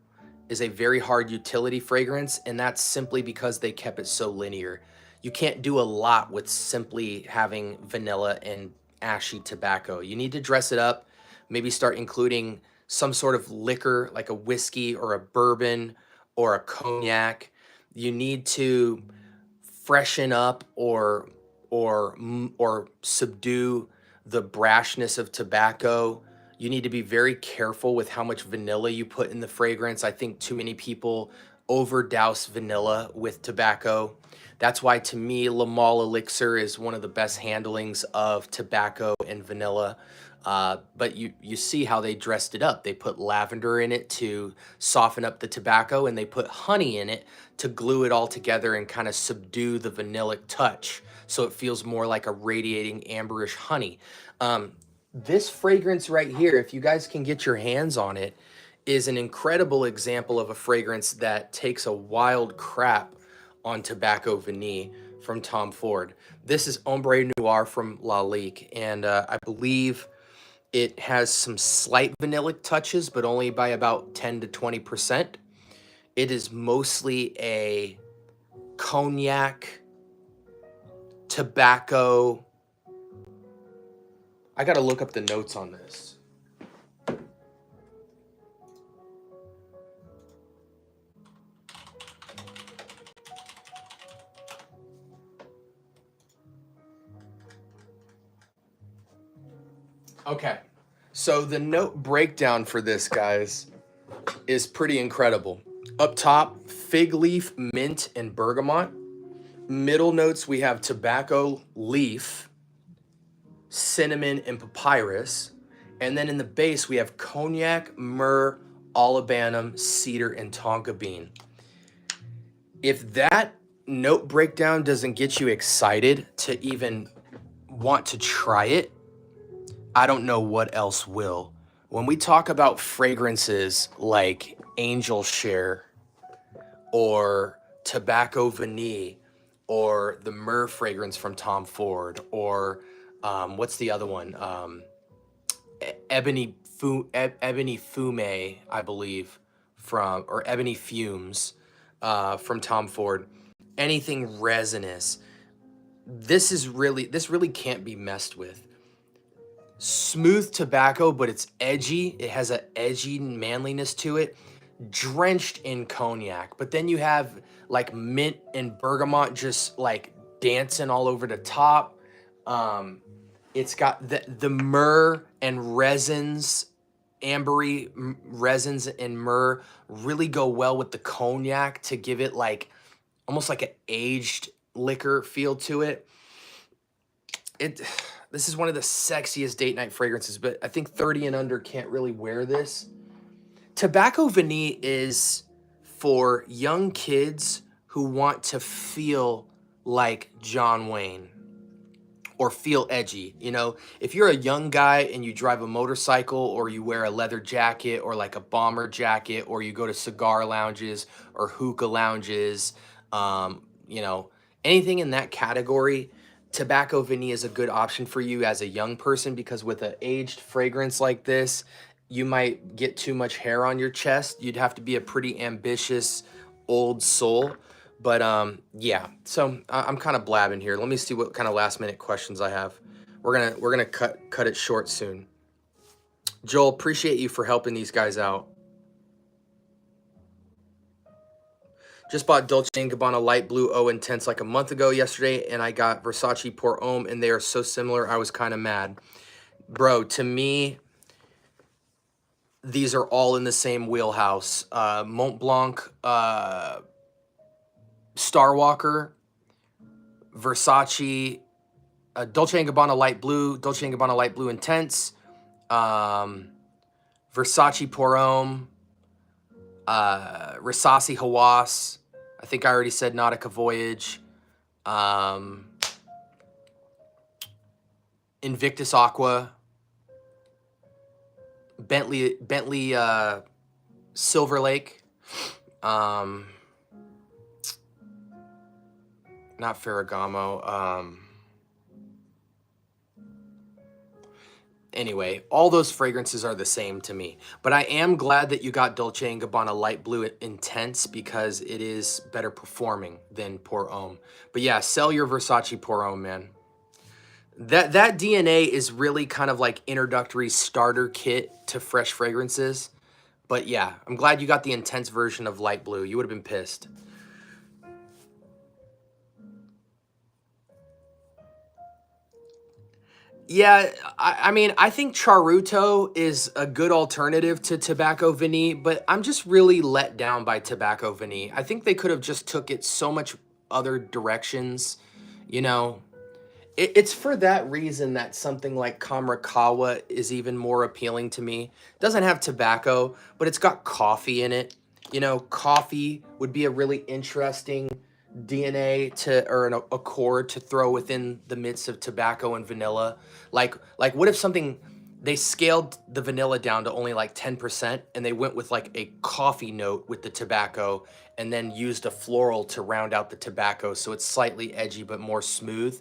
is a very hard utility fragrance, and that's simply because they kept it so linear. You can't do a lot with simply having vanilla and ashy tobacco. You need to dress it up, maybe start including some sort of liquor like a whiskey or a bourbon or a cognac. You need to freshen up or subdue the brashness of tobacco. You need to be very careful with how much vanilla you put in the fragrance. I think too many people overdouse vanilla with tobacco. That's why, to me, Le Male Elixir is one of the best handlings of tobacco and vanilla. But you see how they dressed it up. They put lavender in it to soften up the tobacco, and they put honey in it to glue it all together and kind of subdue the vanillic touch, so it feels more like a radiating amberish honey. This fragrance right here, if you guys can get your hands on it, is an incredible example of a fragrance that takes a wild crap on Tobacco Vanille from Tom Ford. This is Ombre Noir from Lalique, and I believe it has some slight vanillic touches, but only by about 10 to 20%. It is mostly a cognac, tobacco. I gotta look up the notes on this. Okay, so the note breakdown for this, guys, is pretty incredible. Up top, fig leaf, mint, and bergamot. Middle notes, we have tobacco leaf, cinnamon, and papyrus. And then in the base, we have cognac, myrrh, olibanum, cedar, and tonka bean. If that note breakdown doesn't get you excited to even want to try it, I don't know what else will. When we talk about fragrances like Angel Share or Tobacco Vanille or the Myrrh fragrance from Tom Ford, or what's the other one? Ebony Fume, I believe, or Ebony Fumes from Tom Ford. Anything resinous. This really can't be messed with. Smooth tobacco, but it's edgy. It has an edgy manliness to it, drenched in cognac. But then you have like mint and bergamot just like dancing all over the top. It's got the myrrh and resins, ambery resins and myrrh really go well with the cognac to give it like almost like an aged liquor feel to it. This is one of the sexiest date night fragrances, but I think 30 and under can't really wear this. Tobacco Vanille is for young kids who want to feel like John Wayne or feel edgy. You know, if you're a young guy and you drive a motorcycle or you wear a leather jacket or like a bomber jacket or you go to cigar lounges or hookah lounges, you know, anything in that category, Tobacco Vanille is a good option for you as a young person, because with an aged fragrance like this, you might get too much hair on your chest. You'd have to be a pretty ambitious old soul. But yeah, so I'm kind of blabbing here. Let me see what kind of last minute questions I have. We're gonna cut it short soon. Joel, appreciate you for helping these guys out. Just bought Dolce & Gabbana Light Blue O Intense like a month ago yesterday, and I got Versace Pour Homme, and they are so similar, I was kind of mad. Bro, to me, these are all in the same wheelhouse. Mont Blanc, Starwalker, Versace, Dolce & Gabbana Light Blue, Dolce & Gabbana Light Blue Intense, Versace Pour Homme, Risasi Hawass. I think I already said Nautica Voyage. Invictus Aqua. Bentley Silver Lake. Not Ferragamo. Anyway, all those fragrances are the same to me. But I am glad that you got Dolce & Gabbana Light Blue Intense, because it is better performing than Pour Homme. But yeah, sell your Versace Pour Homme, man. That DNA is really kind of like introductory starter kit to fresh fragrances. But yeah, I'm glad you got the intense version of Light Blue. You would have been pissed. Yeah, I mean, I think Charuto is a good alternative to Tobacco Vanille, but I'm just really let down by Tobacco Vanille. I think they could have just took it so much other directions, you know. It's for that reason that something like Kamarakawa is even more appealing to me. It doesn't have tobacco, but it's got coffee in it. You know, coffee would be a really interesting DNA to, or a chord to throw within the midst of tobacco and vanilla. Like what if something, they scaled the vanilla down to only like 10% and they went with like a coffee note with the tobacco and then used a floral to round out the tobacco so it's slightly edgy but more smooth.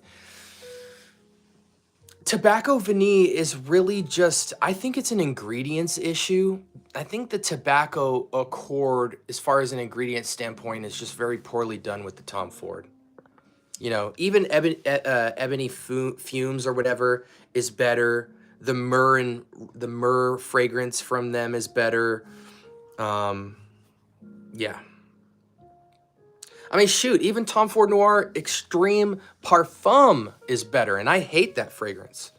Tobacco Vanille is really just, I think it's an ingredients issue. I think the tobacco accord, as far as an ingredient standpoint, is just very poorly done with the Tom Ford. You know, even ebony fumes or whatever is better. The myrrh fragrance from them is better. Yeah. I mean, shoot, even Tom Ford Noir Extreme Parfum is better, and I hate that fragrance.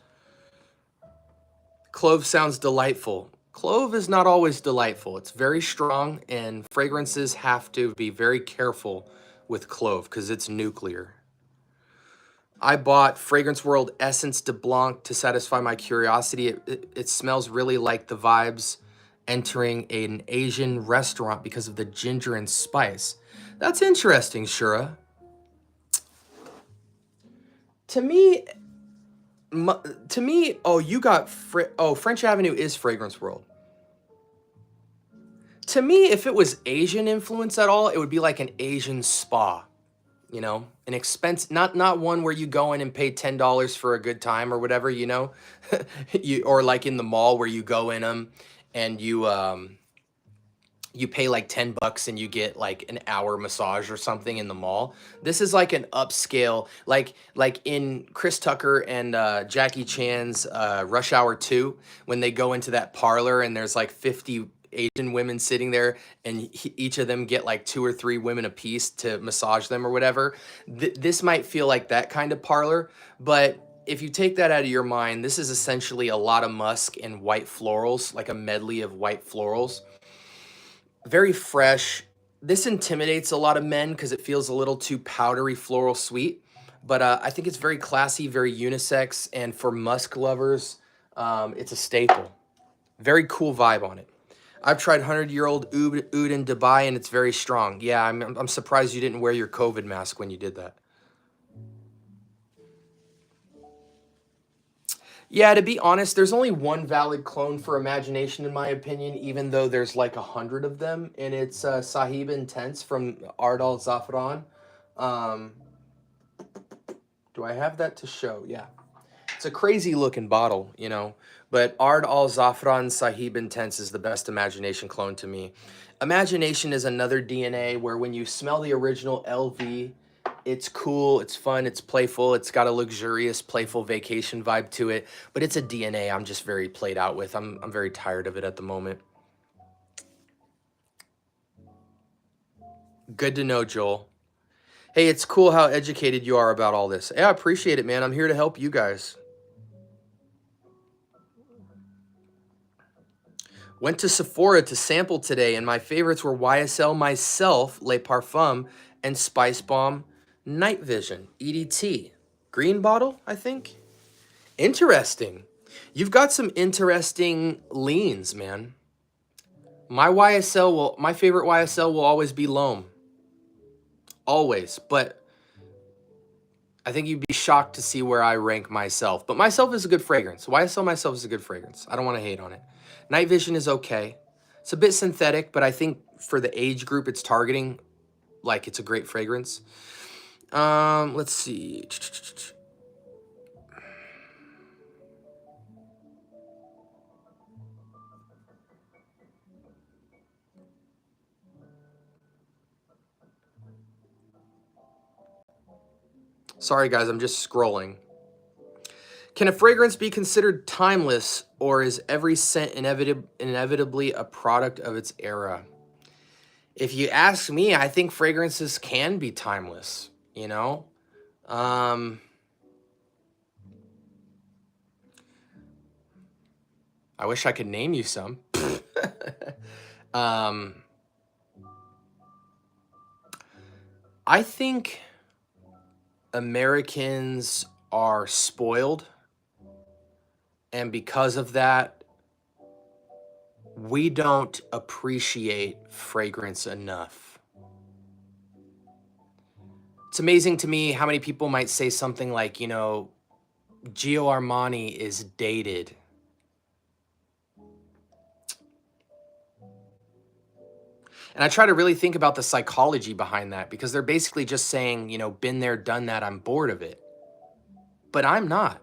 Clove sounds delightful. Clove is not always delightful. It's very strong, and fragrances have to be very careful with clove because it's nuclear. I bought Fragrance World Essence de Blanc to satisfy my curiosity. It smells really like the vibes entering an Asian restaurant because of the ginger and spice. That's interesting, Shura. To me, oh, you got French Avenue is Fragrance World. To me, if it was Asian influence at all, it would be like an Asian spa. You know, an expense, not one where you go in and pay $10 for a good time or whatever, you know, or like in the mall where you go in them and you you pay like 10 bucks and you get like an hour massage or something in the mall. This is like an upscale, like in Chris Tucker and Jackie Chan's Rush Hour 2, when they go into that parlor and there's like 50 Asian women sitting there, and each of them get like 2 or 3 women a piece to massage them or whatever. This might feel like that kind of parlor, but if you take that out of your mind, this is essentially a lot of musk and white florals, like a medley of white florals. Very fresh. This intimidates a lot of men because it feels a little too powdery, floral, sweet. But I think it's very classy, very unisex, and for musk lovers, it's a staple. Very cool vibe on it. I've tried 100-year-old oud in Dubai, and it's very strong. Yeah, I'm surprised you didn't wear your COVID mask when you did that. Yeah, to be honest, there's only one valid clone for Imagination, in my opinion, even though there's like 100 of them, and it's Sahib Intense from Ard Al Zafran. Um, do I have that to show? Yeah. It's a crazy looking bottle, you know, but Ard Al Zafran Sahib Intense is the best Imagination clone to me. Imagination is another DNA where when you smell the original LV, it's cool, it's fun, it's playful, it's got a luxurious, playful vacation vibe to it, but it's a DNA I'm just very played out with. I'm very tired of it at the moment. Good to know, Joel. Hey, it's cool how educated you are about all this. Yeah, I appreciate it, man. I'm here to help you guys. Went to Sephora to sample today, and my favorites were YSL Myself, Le Parfum, and Spice Bomb Night Vision, EDT. Green bottle, I think? Interesting. You've got some interesting leans, man. My favorite YSL will always be L'Homme. Always. But I think you'd be shocked to see where I rank Myself. But Myself is a good fragrance. YSL Myself is a good fragrance. I don't want to hate on it. Night Vision is okay. It's a bit synthetic, but I think for the age group it's targeting, like, it's a great fragrance. Let's see. Sorry, guys, I'm just scrolling. Can a fragrance be considered timeless, or is every scent inevitably a product of its era? If you ask me, I think fragrances can be timeless, you know? I wish I could name you some. I think Americans are spoiled, and because of that, we don't appreciate fragrance enough. It's amazing to me how many people might say something like, you know, Gio Armani is dated. And I try to really think about the psychology behind that, because they're basically just saying, you know, been there, done that, I'm bored of it. But I'm not.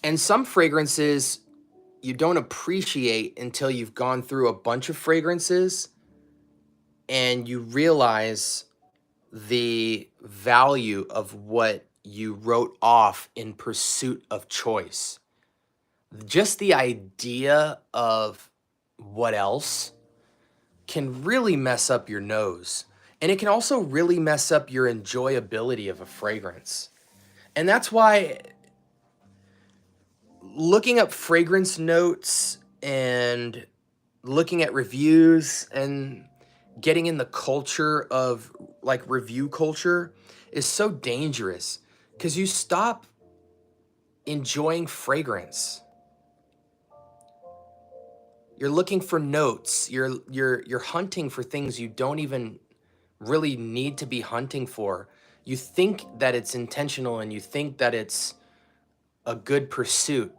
And some fragrances you don't appreciate until you've gone through a bunch of fragrances and you realize the value of what you wrote off in pursuit of choice. Just the idea of what else can really mess up your nose. And it can also really mess up your enjoyability of a fragrance. And that's why looking up fragrance notes and looking at reviews and getting in the culture of like review culture is so dangerous, because you stop enjoying fragrance. You're looking for notes. You're hunting for things you don't even really need to be hunting for. You think that it's intentional and you think that it's a good pursuit.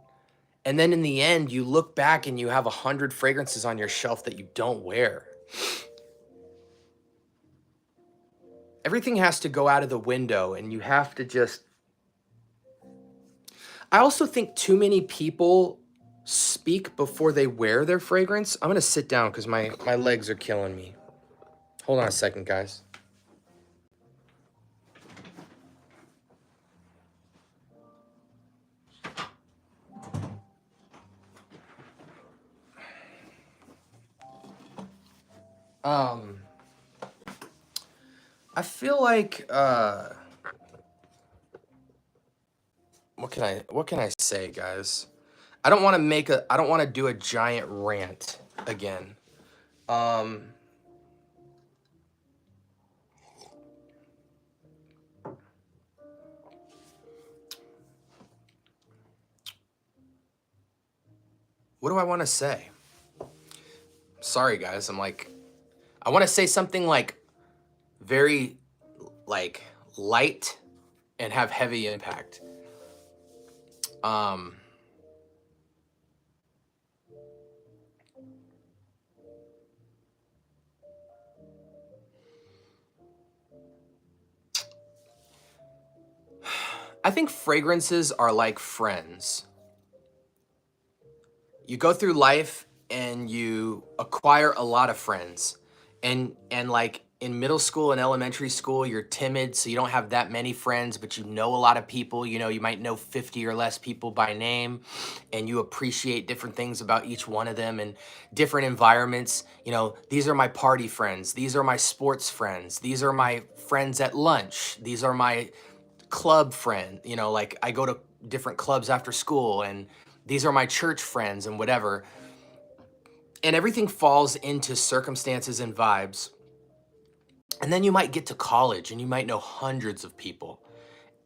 And then in the end, you look back and you have 100 fragrances on your shelf that you don't wear. Everything has to go out of the window, and you have to just... I also think too many people speak before they wear their fragrance. I'm gonna sit down because my legs are killing me. Hold on a second, guys. I feel like what can I say, guys? I don't want to do a giant rant again. What do I want to say? Sorry, guys. I want to say something like very like light and have heavy impact. I think fragrances are like friends. You go through life and you acquire a lot of friends. And like in middle school and elementary school, you're timid, so you don't have that many friends, but you know a lot of people. You know, you might know 50 or less people by name, and you appreciate different things about each one of them and different environments. You know, these are my party friends. These are my sports friends. These are my friends at lunch. These are my club friend. You know, like I go to different clubs after school, and these are my church friends and whatever. And everything falls into circumstances and vibes. And then you might get to college and you might know hundreds of people.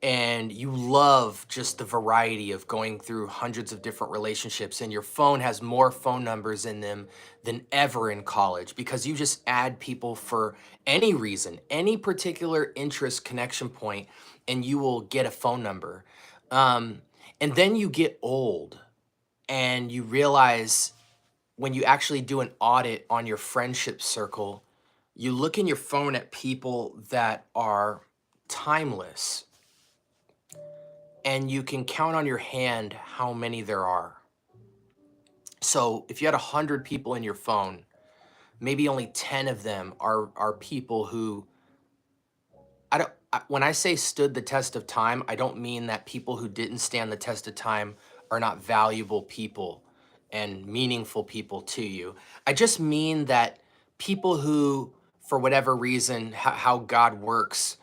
And you love just the variety of going through hundreds of different relationships. And your phone has more phone numbers in them than ever in college because you just add people for any reason, any particular interest connection point, and you will get a phone number. And then you get old and you realize when you actually do an audit on your friendship circle, you look in your phone at people that are timeless, and you can count on your hand how many there are. So if you had 100 people in your phone, maybe only 10 of them are people who when I say stood the test of time, I don't mean that people who didn't stand the test of time are not valuable people and meaningful people to you. I just mean that people who, for whatever reason, how God works,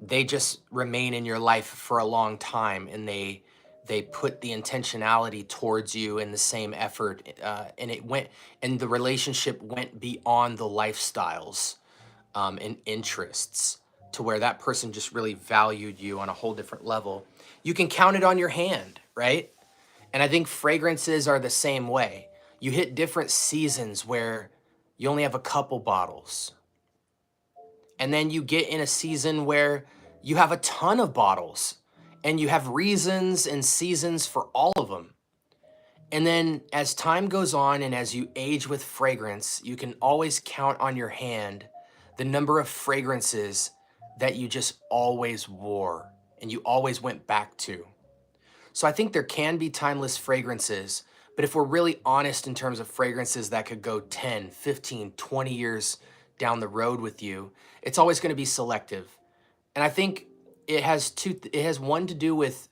they just remain in your life for a long time, and they put the intentionality towards you and the same effort, and the relationship went beyond the lifestyles and interests to where that person just really valued you on a whole different level. You can count it on your hand, right? And I think fragrances are the same way. You hit different seasons where you only have a couple bottles. And then you get in a season where you have a ton of bottles and you have reasons and seasons for all of them. And then as time goes on and as you age with fragrance, you can always count on your hand the number of fragrances that you just always wore and you always went back to. So I think there can be timeless fragrances, but if we're really honest in terms of fragrances that could go 10, 15, 20 years down the road with you, it's always going to be selective. And I think it has one to do with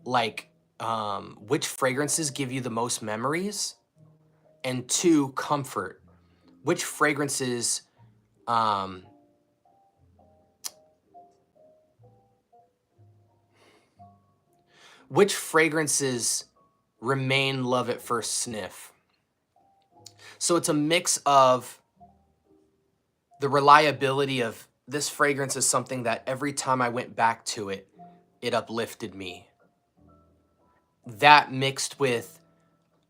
like which fragrances give you the most memories, and two, comfort. Which fragrances um, which fragrances remain love at first sniff. So it's a mix of the reliability of this fragrance is something that every time I went back to it, it uplifted me. That mixed with,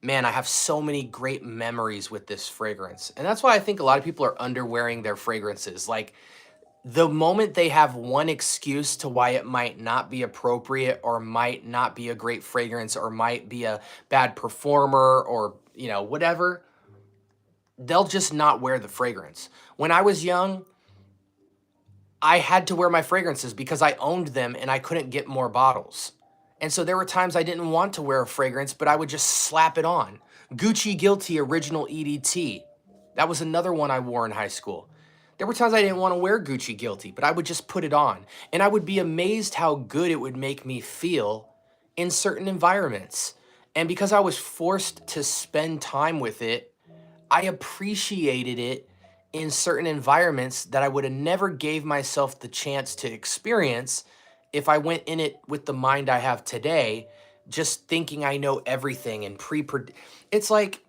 man, I have so many great memories with this fragrance. And that's why I think a lot of people are underwearing their fragrances. Like the moment they have one excuse to why it might not be appropriate or might not be a great fragrance or might be a bad performer or, you know, whatever, they'll just not wear the fragrance. When I was young, I had to wear my fragrances because I owned them and I couldn't get more bottles. And so there were times I didn't want to wear a fragrance, but I would just slap it on. Gucci Guilty Original EDT. That was another one I wore in high school. There were times I didn't want to wear Gucci Guilty, but I would just put it on. And I would be amazed how good it would make me feel in certain environments. And because I was forced to spend time with it, I appreciated it in certain environments that I would have never gave myself the chance to experience if I went in it with the mind I have today, just thinking I know everything and it's like,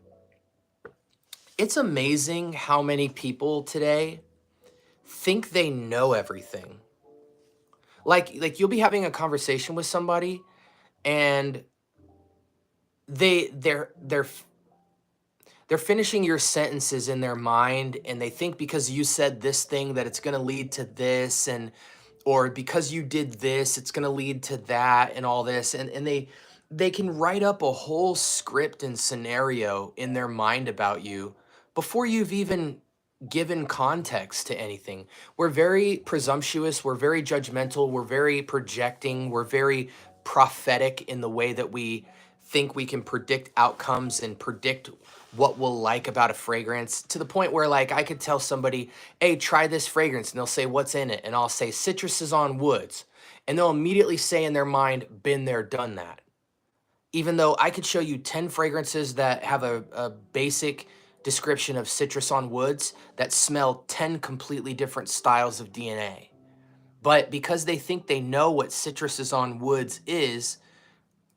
it's amazing how many people today think they know everything. Like you'll be having a conversation with somebody and they're they're finishing your sentences in their mind, and they think because you said this thing that it's going to lead to this, and or because you did this it's going to lead to that and all this, and they can write up a whole script and scenario in their mind about you before you've even given context to anything. We're very presumptuous, we're very judgmental, we're very projecting, we're very prophetic in the way that we think we can predict outcomes and predict what we'll like about a fragrance, to the point where like I could tell somebody, hey, try this fragrance, and they'll say, what's in it? And I'll say, citrus is on woods. And they'll immediately say in their mind, been there, done that. Even though I could show you 10 fragrances that have a basic description of citrus on woods that smell 10 completely different styles of DNA. But because they think they know what citrus is on woods is,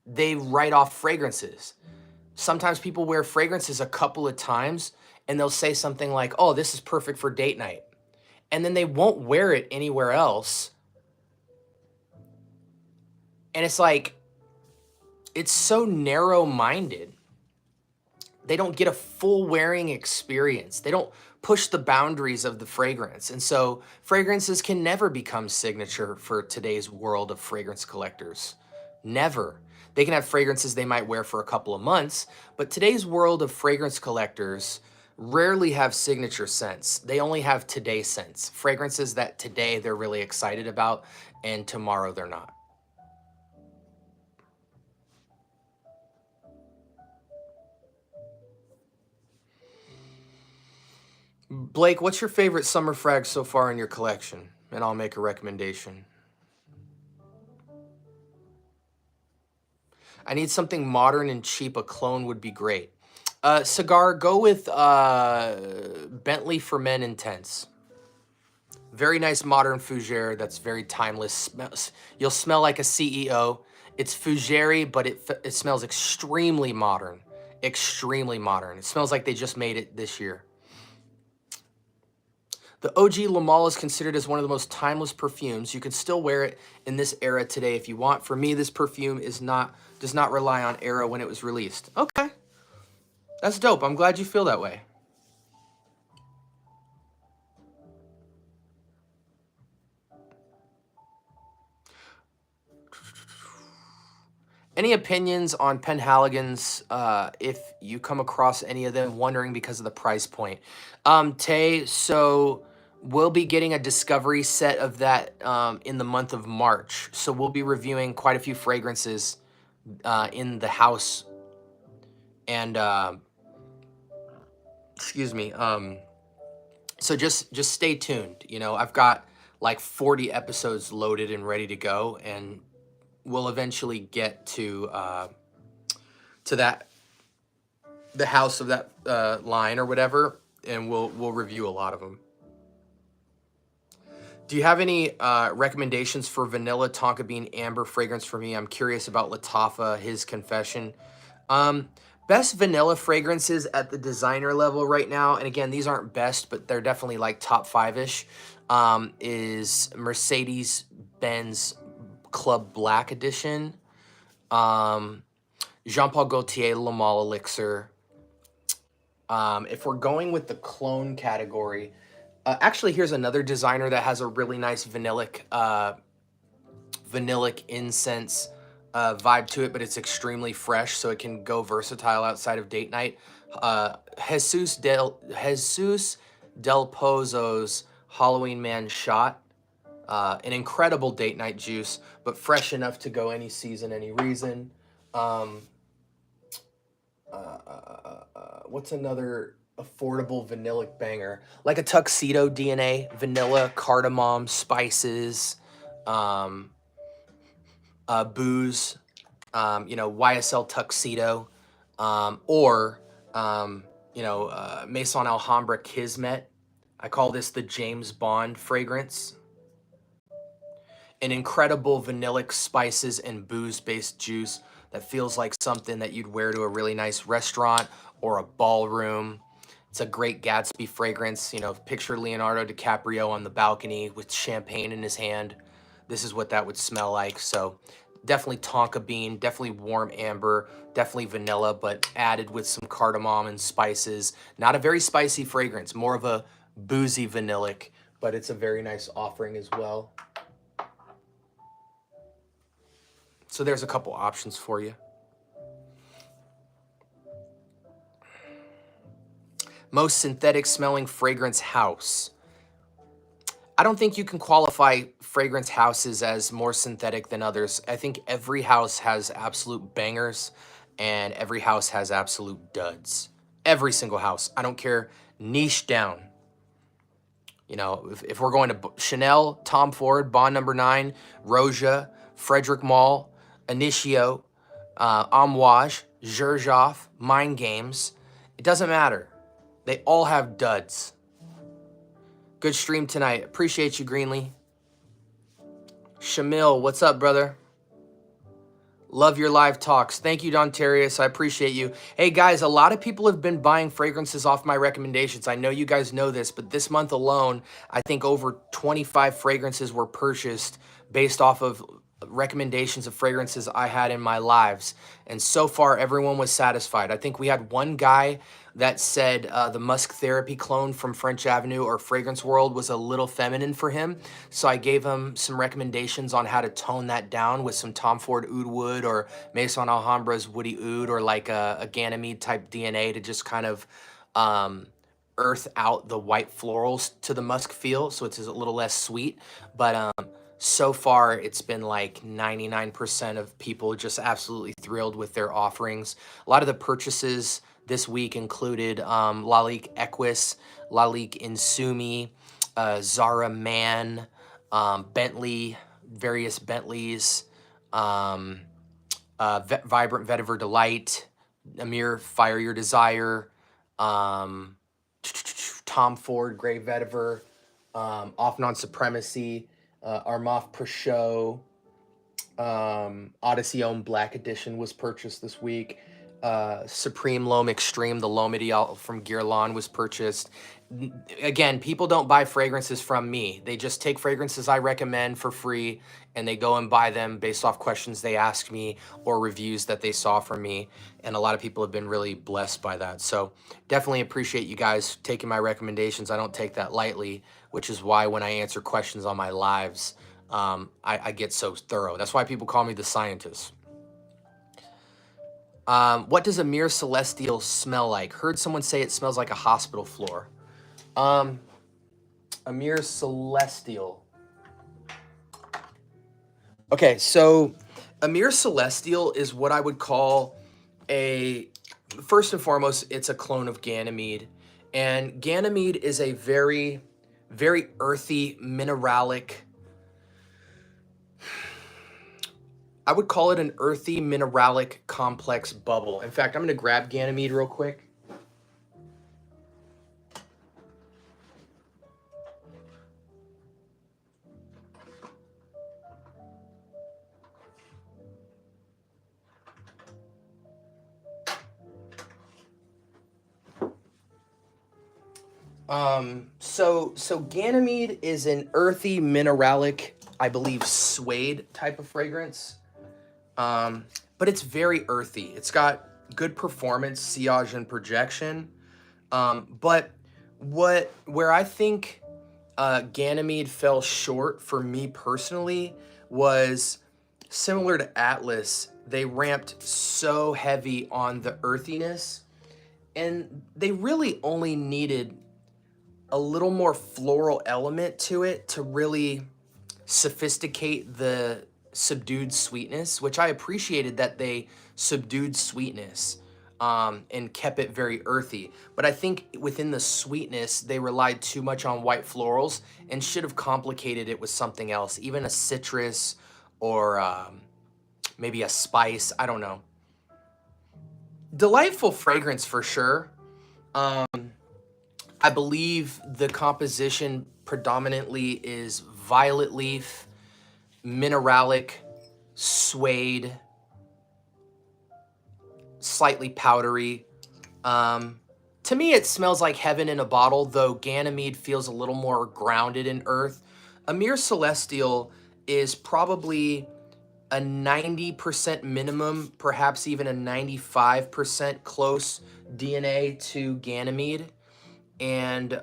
they write off fragrances. Sometimes people wear fragrances a couple of times and they'll say something like, oh, this is perfect for date night. And then they won't wear it anywhere else. And it's like, it's so narrow-minded. They don't get a full wearing experience. They don't push the boundaries of the fragrance. And so fragrances can never become signature for today's world of fragrance collectors. Never. They can have fragrances they might wear for a couple of months, but today's world of fragrance collectors rarely have signature scents. They only have today scents. Fragrances that today they're really excited about and tomorrow they're not. Blake, what's your favorite summer frag so far in your collection? And I'll make a recommendation. I need something modern and cheap. A clone would be great. Cigar, go with Bentley for Men Intense. Very nice modern fougere that's very timeless. You'll smell like a CEO. It's fougere, but it smells extremely modern. Extremely modern. It smells like they just made it this year. The OG La Male is considered as one of the most timeless perfumes. You can still wear it in this era today if you want. For me, this perfume does not rely on era when it was released. Okay. That's dope. I'm glad you feel that way. Any opinions on Penhaligon's, if you come across any of them, wondering because of the price point? Tay, so we'll be getting a discovery set of that in the month of March. So we'll be reviewing quite a few fragrances in the house. And, excuse me, so just stay tuned. You know, I've got like 40 episodes loaded and ready to go, and we'll eventually get to that, the house of that line or whatever, and we'll review a lot of them. Do you have any recommendations for vanilla tonka bean amber fragrance for me? I'm curious about Lattafa, his confession. Best vanilla fragrances at the designer level right now, and again, these aren't best, but they're definitely like top 5-ish, is Mercedes-Benz Club Black Edition, Jean-Paul Gaultier Le Male Elixir. If we're going with the clone category, actually, here's another designer that has a really nice vanillic incense vibe to it, but it's extremely fresh, so it can go versatile outside of date night. Jesus Del Pozo's Halloween Man Shot. An incredible date night juice, but fresh enough to go any season, any reason. What's another affordable vanillic banger? Like a Tuxedo DNA, vanilla, cardamom, spices, booze, YSL Tuxedo, or, Maison Alhambra Kismet. I call this the James Bond fragrance. An incredible vanillic spices and booze-based juice that feels like something that you'd wear to a really nice restaurant or a ballroom. It's a great Gatsby fragrance. Picture Leonardo DiCaprio on the balcony with champagne in his hand. This is what that would smell like. So definitely tonka bean, definitely warm amber, definitely vanilla, but added with some cardamom and spices. Not a very spicy fragrance, more of a boozy vanillic, but it's a very nice offering as well. So there's a couple options for you. Most synthetic smelling fragrance house. I don't think you can qualify fragrance houses as more synthetic than others. I think every house has absolute bangers and every house has absolute duds. Every single house. I don't care, niche down. If we're going to Chanel, Tom Ford, Bond No. 9, Roja, Frederick Malle, Initio, Amouage, Xerjoff, Mind Games, it doesn't matter. They all have duds. Good stream tonight. Appreciate you, Greenlee. Shamil, what's up, brother? Love your live talks. Thank you, Dontarius. I appreciate you. Hey, guys, a lot of people have been buying fragrances off my recommendations. I know you guys know this, but this month alone, I think over 25 fragrances were purchased based off of recommendations of fragrances I had in my lives. And so far, everyone was satisfied. I think we had one guy that said the Musk Therapy clone from French Avenue or Fragrance World was a little feminine for him. So I gave him some recommendations on how to tone that down with some Tom Ford Oud Wood or Maison Alhambra's Woody Oud or like a Ganymede type DNA to just kind of earth out the white florals to the musk feel. So it's a little less sweet. But so far, it's been like 99% of people just absolutely thrilled with their offerings. A lot of the purchases this week included Lalique Equus, Lalique Insumi, Zara Man, Bentley, various Bentleys, Vibrant Vetiver Delight, Amir Fire Your Desire, Tom Ford Grey Vetiver, Off Non Supremacy, Armaf Peugeot, Odyssey Homme Black Edition was purchased this week. Supreme L'Homme Extreme, the L'Homme Ideal from Guerlain was purchased. Again, people don't buy fragrances from me. They just take fragrances I recommend for free and they go and buy them based off questions they asked me or reviews that they saw from me. And a lot of people have been really blessed by that. So definitely appreciate you guys taking my recommendations. I don't take that lightly, which is why when I answer questions on my lives, I get so thorough. That's why people call me the scientist. What does Amir Celestial smell like? Heard someone say it smells like a hospital floor. Amir Celestial. Okay, so Amir Celestial is what I would call first and foremost, it's a clone of Ganymede. And Ganymede is a very, very earthy, mineralic, I would call it an earthy, mineralic, complex bubble. In fact, I'm going to grab Ganymede real quick. So Ganymede is an earthy, mineralic, I believe, suede type of fragrance. But it's very earthy. It's got good performance, sillage, and projection. But where I think Ganymede fell short for me personally was similar to Atlas. They ramped so heavy on the earthiness, and they really only needed a little more floral element to it to really sophisticate the subdued sweetness, which I appreciated that they subdued sweetness and kept it very earthy. But I think within the sweetness, they relied too much on white florals and should have complicated it with something else, even a citrus or maybe a spice. I don't know. Delightful fragrance for sure. I believe the composition predominantly is violet leaf, mineralic, suede, slightly powdery. To me, it smells like heaven in a bottle, though Ganymede feels a little more grounded in earth. Amir Celestial is probably a 90% minimum, perhaps even a 95% close DNA to Ganymede. And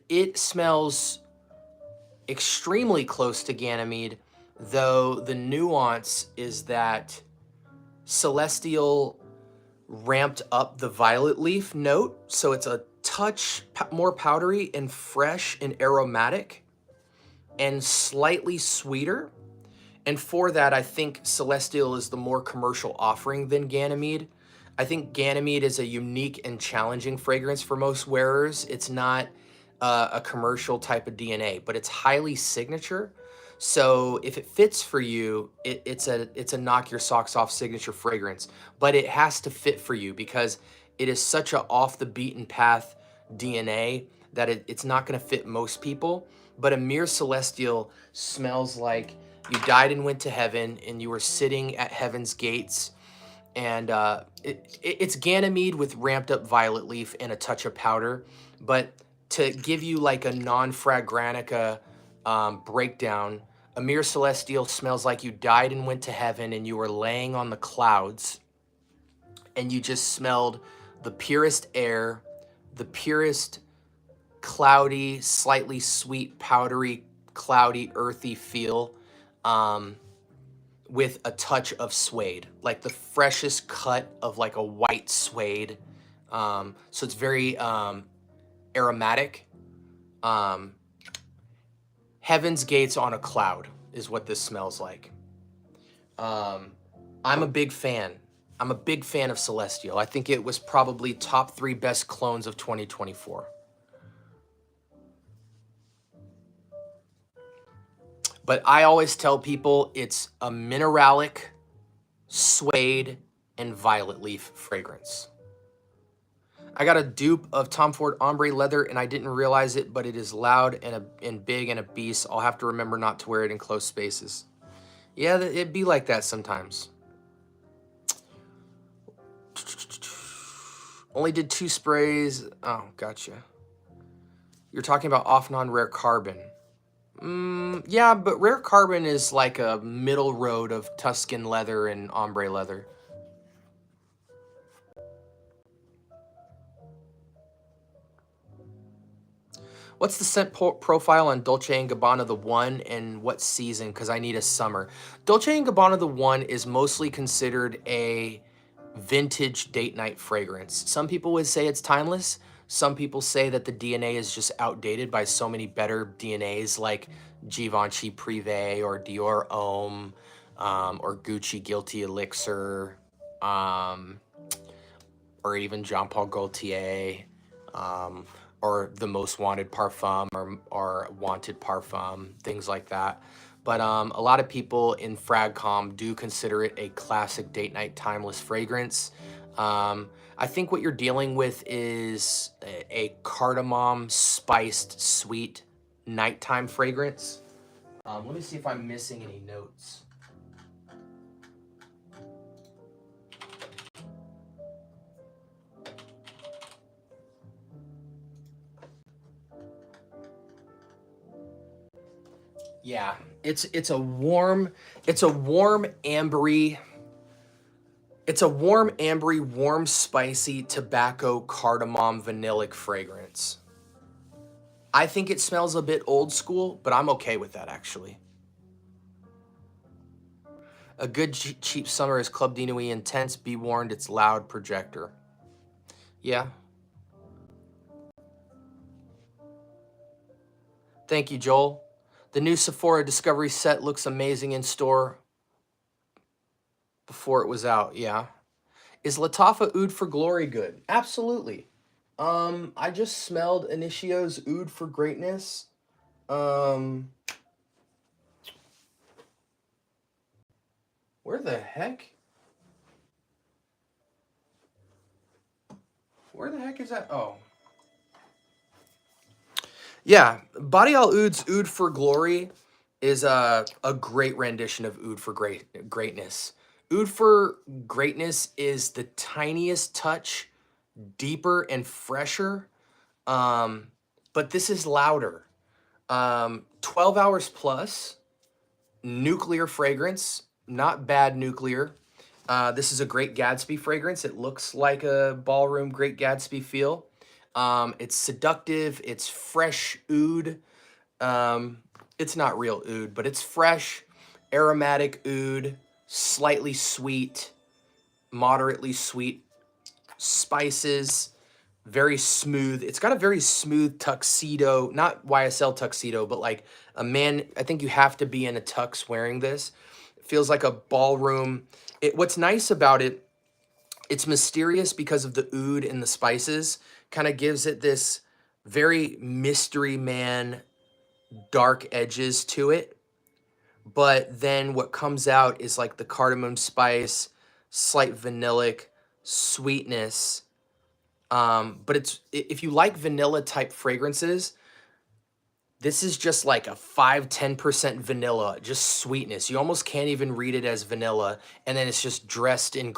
it smells extremely close to Ganymede, though the nuance is that Celestial ramped up the violet leaf note, so it's a touch more powdery and fresh and aromatic and slightly sweeter. And for that, I think Celestial is the more commercial offering than Ganymede. I think Ganymede is a unique and challenging fragrance for most wearers. It's not a commercial type of DNA, but it's highly signature. So if it fits for you, it's a knock your socks off signature fragrance, but it has to fit for you because it is such a off the beaten path DNA that it's not going to fit most people. But Amir Celestial smells like you died and went to heaven and you were sitting at heaven's gates. And it's Ganymede with ramped up violet leaf and a touch of powder. But to give you like a non-Fragrantica breakdown, Amir Celestial smells like you died and went to heaven and you were laying on the clouds and you just smelled the purest air, the purest cloudy, slightly sweet, powdery, cloudy, earthy feel with a touch of suede, like the freshest cut of like a white suede. So it's very aromatic. Heaven's Gates on a cloud is what this smells like. I'm a big fan. I'm a big fan of Celestial. I think it was probably top 3 best clones of 2024. But I always tell people it's a mineralic, suede, and violet leaf fragrance. I got a dupe of Tom Ford Ombre Leather and I didn't realize it, but it is loud and big and a beast. I'll have to remember not to wear it in close spaces. Yeah, it'd be like that sometimes. Only did 2 sprays. Oh, gotcha. You're talking about off non-rare carbon. Yeah, but rare carbon is like a middle road of Tuscan leather and ombre leather. What's the scent profile on Dolce & Gabbana the 1 and what season? Because I need a summer. Dolce & Gabbana the 1 is mostly considered a vintage date night fragrance. Some people would say it's timeless. Some people say that the DNA is just outdated by so many better DNAs like Givenchy Privé or Dior Homme or Gucci Guilty Elixir or even Jean Paul Gaultier or the Most Wanted Parfum or Wanted Parfum, things like that. But a lot of people in FragCom do consider it a classic date night timeless fragrance. I think what you're dealing with is a cardamom spiced sweet nighttime fragrance. Let me see if I'm missing any notes. Yeah, it's a warm ambery. It's a warm ambery, warm spicy tobacco cardamom vanillic fragrance. I think it smells a bit old school, but I'm okay with that actually. A good cheap summer is Club de Nuit Intense. Be warned, it's loud projector. Yeah. Thank you, Joel. The new Sephora Discovery set looks amazing in store before it was out. Yeah. Is Latafa Oud for Glory good? Absolutely. I just smelled Initio's Oud for Greatness. Where the heck? Where the heck is that? Oh. Yeah, Body All Oud's Oud for Glory is a great rendition of Oud for Greatness. Oud for Greatness is the tiniest touch, deeper and fresher, but this is louder. 12 hours plus, nuclear fragrance, not bad nuclear. This is a Great Gatsby fragrance. It looks like a ballroom Great Gatsby feel. It's seductive. It's fresh oud. It's not real oud, but it's fresh, aromatic oud, slightly sweet, moderately sweet spices, very smooth. It's got a very smooth tuxedo, not YSL tuxedo, but like a man. I think you have to be in a tux wearing this. It feels like a ballroom. What's nice about it, it's mysterious because of the oud and the spices. Kind of gives it this very mystery man, dark edges to it. But then what comes out is like the cardamom spice, slight vanillic sweetness. But if you like vanilla type fragrances, this is just like a 5-10% vanilla, just sweetness. You almost can't even read it as vanilla. And then it's just dressed in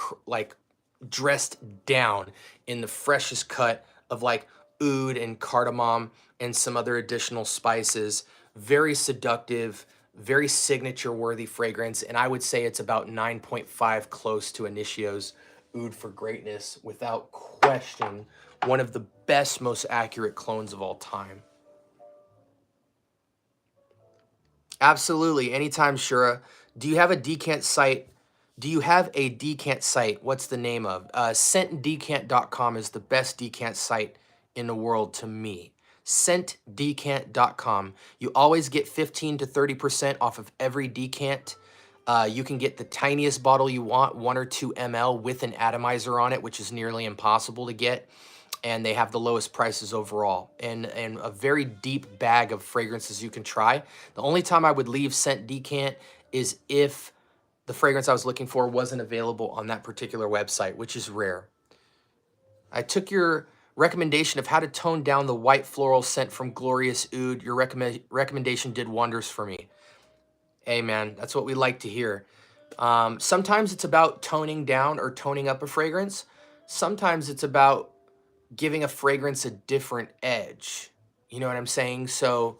dressed down in the freshest cut of like oud and cardamom and some other additional spices. Very seductive, very signature worthy fragrance. And I would say it's about 9.5 close to Initio's Oud for Greatness, without question, one of the best, most accurate clones of all time. Absolutely. Anytime, Shura. Do you have a decant site? Do you have a decant site? What's the name of? Scentdecant.com is the best decant site in the world to me. Scentdecant.com. You always get 15 to 30% off of every decant. You can get the tiniest bottle you want, 1 or 2 ml with an atomizer on it, which is nearly impossible to get. And they have the lowest prices overall, and a very deep bag of fragrances you can try. The only time I would leave Scent Decant is if the fragrance I was looking for wasn't available on that particular website, which is rare. I took your recommendation of how to tone down the white floral scent from Glorious Oud. Your recommendation did wonders for me. Hey man, that's what we like to hear. Sometimes it's about toning down or toning up a fragrance. Sometimes it's about giving a fragrance a different edge. You know what I'm saying? So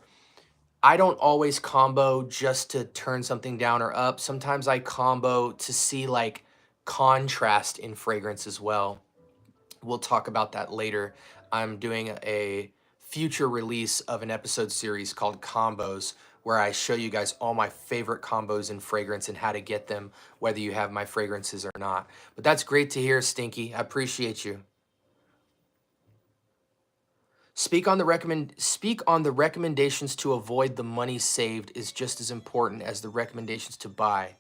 I don't always combo just to turn something down or up. Sometimes I combo to see like contrast in fragrance as well. We'll talk about that later. I'm doing a future release of an episode series called Combos, where I show you guys all my favorite combos in fragrance and how to get them, whether you have my fragrances or not. But that's great to hear, Stinky. I appreciate you. Speak on the recommendations to avoid the money saved is just as important as the recommendations to buy.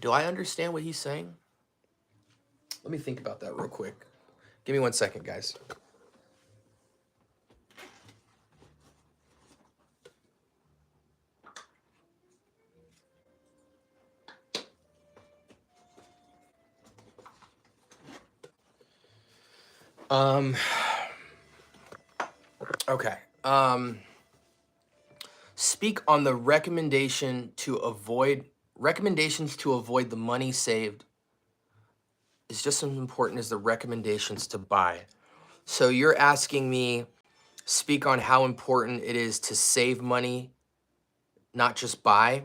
Do I understand what he's saying? Let me think about that real quick. Give me 1 second, guys. Okay. Speak on the recommendations to avoid the money saved is just as important as the recommendations to buy. So you're asking me, speak on how important it is to save money, not just buy.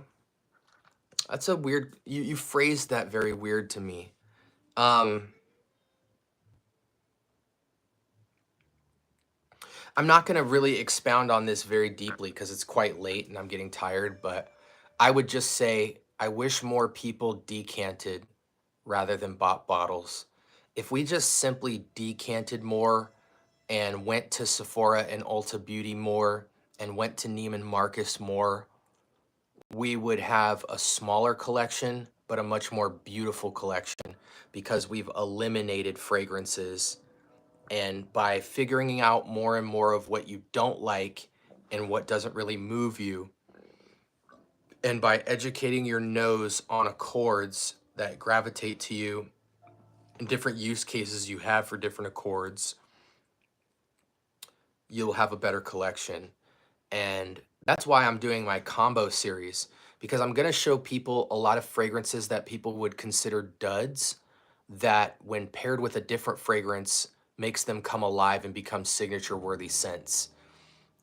That's a weird, you phrased that very weird to me. I'm not going to really expound on this very deeply because it's quite late and I'm getting tired, but I would just say I wish more people decanted rather than bought bottles. If we just simply decanted more and went to Sephora and Ulta Beauty more and went to Neiman Marcus more, we would have a smaller collection, but a much more beautiful collection because we've eliminated fragrances. And by figuring out more and more of what you don't like and what doesn't really move you, and by educating your nose on accords that gravitate to you and different use cases you have for different accords, you'll have a better collection. And that's why I'm doing my combo series, because I'm going to show people a lot of fragrances that people would consider duds that when paired with a different fragrance makes them come alive and become signature worthy scents.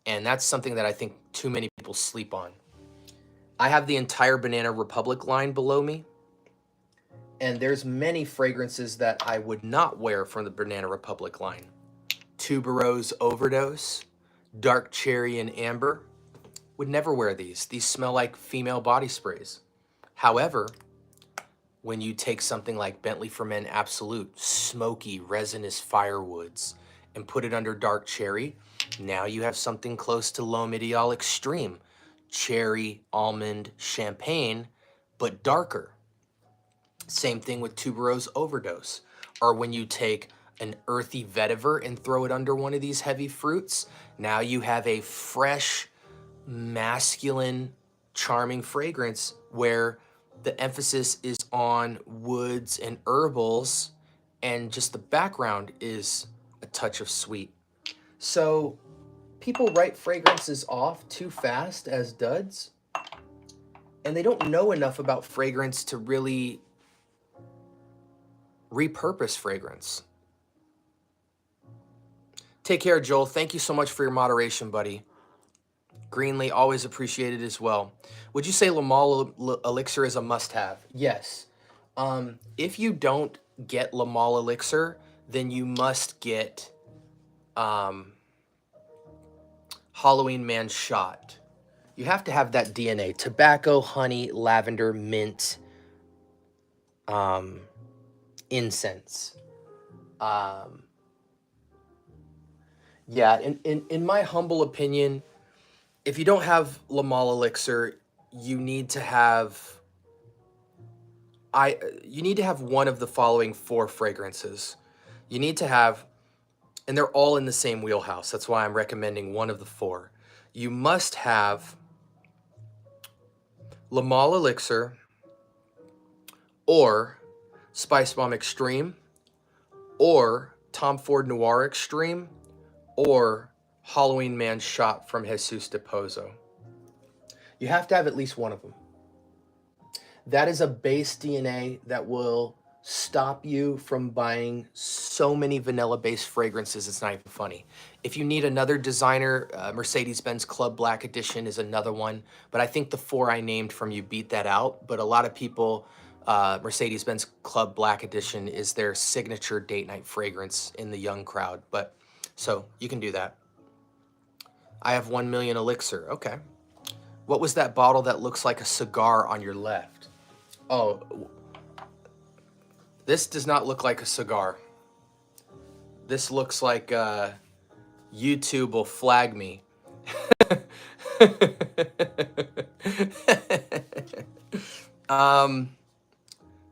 And that's something that I think too many people sleep on. I have the entire Banana Republic line below me, and there's many fragrances that I would not wear from the Banana Republic line. Tuberose Overdose, Dark Cherry and Amber. Would never wear these. These smell like female body sprays. However, when you take something like Bentley for Men Absolute, smoky, resinous firewoods, and put it under Dark Cherry, now you have something close to L'Homme Ideal Extreme. Cherry, almond, champagne, but darker. Same thing with Tuberose Overdose. Or when you take an earthy vetiver and throw it under one of these heavy fruits, now you have a fresh, masculine, charming fragrance where the emphasis is on woods and herbals, and just the background is a touch of sweet. So people write fragrances off too fast as duds, and they don't know enough about fragrance to really repurpose fragrance. Take care, Joel. Thank you so much for your moderation, buddy. Greenlee, always appreciated as well. Would you say Lamal Elixir is a must-have? Yes. If you don't get Lamal Elixir, then you must get Halloween Man Shot. You have to have that DNA. Tobacco, honey, lavender, mint, incense. Yeah, in my humble opinion, if you don't have Lamal Elixir, you need to have one of the following 4 fragrances. You need to have, and they're all in the same wheelhouse. That's why I'm recommending one of the 4. You must have Lamal Elixir or Spice Bomb Extreme or Tom Ford Noir Extreme or Halloween Man Shot from Jesus de Pozo. You have to have at least one of them. That is a base DNA that will stop you from buying so many vanilla-based fragrances, it's not even funny. If you need another designer, Mercedes-Benz Club Black Edition is another one, but I think the 4 I named from you beat that out. But a lot of people, Mercedes-Benz Club Black Edition is their signature date night fragrance in the young crowd. But so you can do that. I have 1 million Elixir. Okay. What was that bottle that looks like a cigar on your left? Oh, this does not look like a cigar. This looks like YouTube will flag me.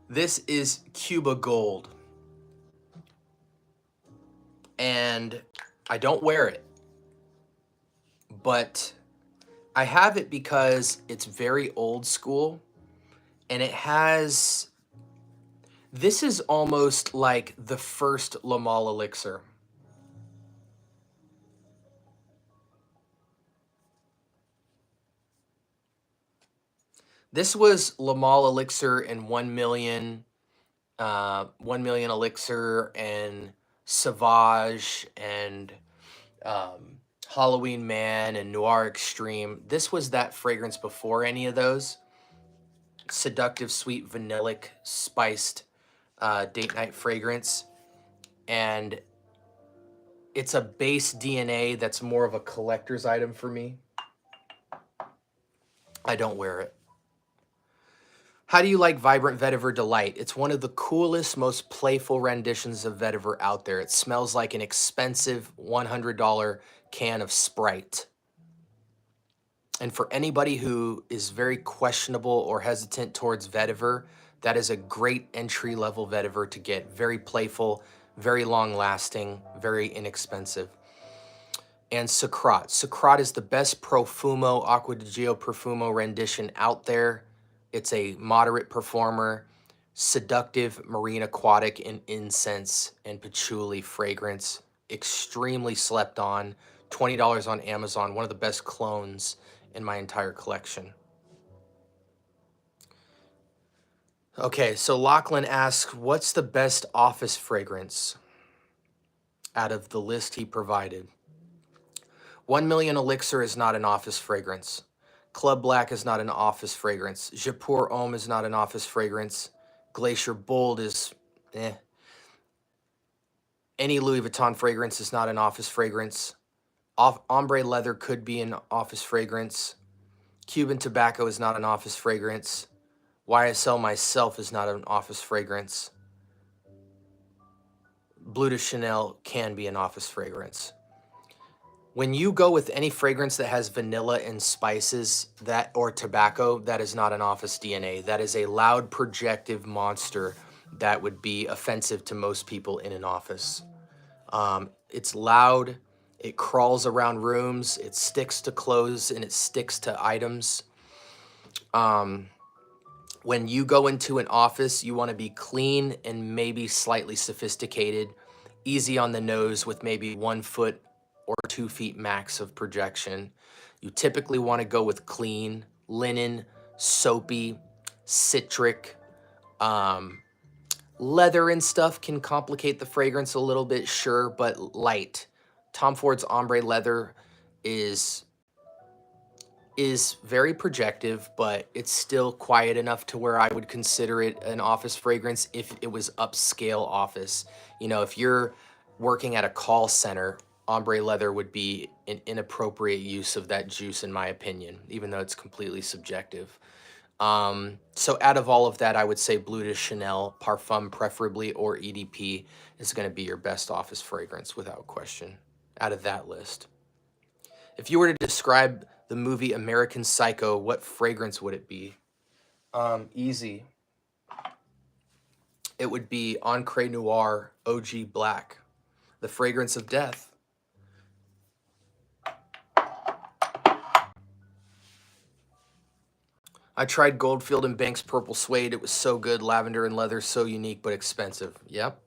This is Cuba Gold. And I don't wear it, but I have it because it's very old school, and it has, this is almost like the first Lamal Elixir. This was Lamal Elixir and 1 million, 1 million Elixir and Sauvage and Halloween Man and Noir Extreme. This was that fragrance before any of those. Seductive, sweet, vanillic, spiced date night fragrance. And it's a base DNA that's more of a collector's item for me. I don't wear it. How do you like Vibrant Vetiver Delight? It's one of the coolest, most playful renditions of vetiver out there. It smells like an expensive $100 can of Sprite. And for anybody who is very questionable or hesitant towards vetiver, that is a great entry-level vetiver to get. Very playful, very long-lasting, very inexpensive. And Sacrat. Sacrat is the best Profumo, Acqua di Gio Profumo rendition out there. It's a moderate performer, seductive marine aquatic and incense and patchouli fragrance. Extremely slept on. $20 on Amazon. One of the best clones in my entire collection. Okay, so Lachlan asks, what's the best office fragrance out of the list he provided? 1 Million Elixir is not an office fragrance. Club Black is not an office fragrance. Japur Homme is not an office fragrance. Glacier Bold is eh. Any Louis Vuitton fragrance is not an office fragrance. Ombre Leather could be an office fragrance. Cuban Tobacco is not an office fragrance. YSL Myself is not an office fragrance. Bleu de Chanel can be an office fragrance. When you go with any fragrance that has vanilla and spices or tobacco, that is not an office DNA. That is a loud projective monster that would be offensive to most people in an office. It's loud, it crawls around rooms, it sticks to clothes, and it sticks to items. When you go into an office, you want to be clean and maybe slightly sophisticated, easy on the nose with maybe 1 foot or 2 feet max of projection. You typically want to go with clean, linen, soapy, citric. Leather and stuff can complicate the fragrance a little bit, sure, but light. Tom Ford's Ombre Leather is very projective, but it's still quiet enough to where I would consider it an office fragrance if it was upscale office. You know, if you're working at a call center, Ombre Leather would be an inappropriate use of that juice, in my opinion, even though it's completely subjective. So out of all of that, I would say Bleu de Chanel, Parfum preferably, or EDP is going to be your best office fragrance without question out of that list. If you were to describe the movie American Psycho, what fragrance would it be? Easy. It would be Encre Noir OG Black, the fragrance of death. I tried Goldfield and Banks Purple Suede. It was so good. Lavender and leather, so unique but expensive. Yep,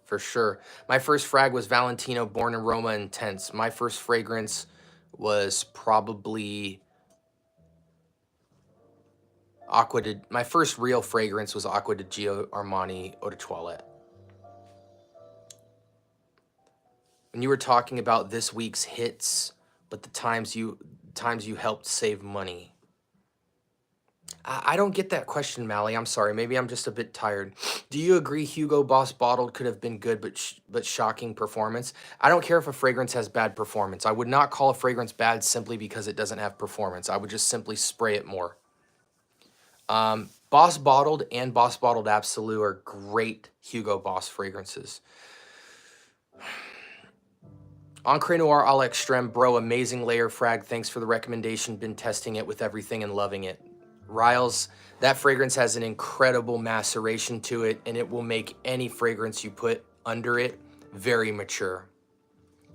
for sure. My first frag was Valentino Born Aroma Intense. My first fragrance was probably my first real fragrance was Acqua di Gio Armani Eau de Toilette. When you were talking about this week's hits, but the times you helped save money. I don't get that question, Mally. I'm sorry. Maybe I'm just a bit tired. Do you agree Hugo Boss Bottled could have been good, but shocking performance? I don't care if a fragrance has bad performance. I would not call a fragrance bad simply because it doesn't have performance. I would just simply spray it more. Boss Bottled and Boss Bottled Absolute are great Hugo Boss fragrances. Encre Noir à l'Extrême, bro, amazing layer frag. Thanks for the recommendation. Been testing it with everything and loving it. Riles, that fragrance has an incredible maceration to it, and it will make any fragrance you put under it very mature.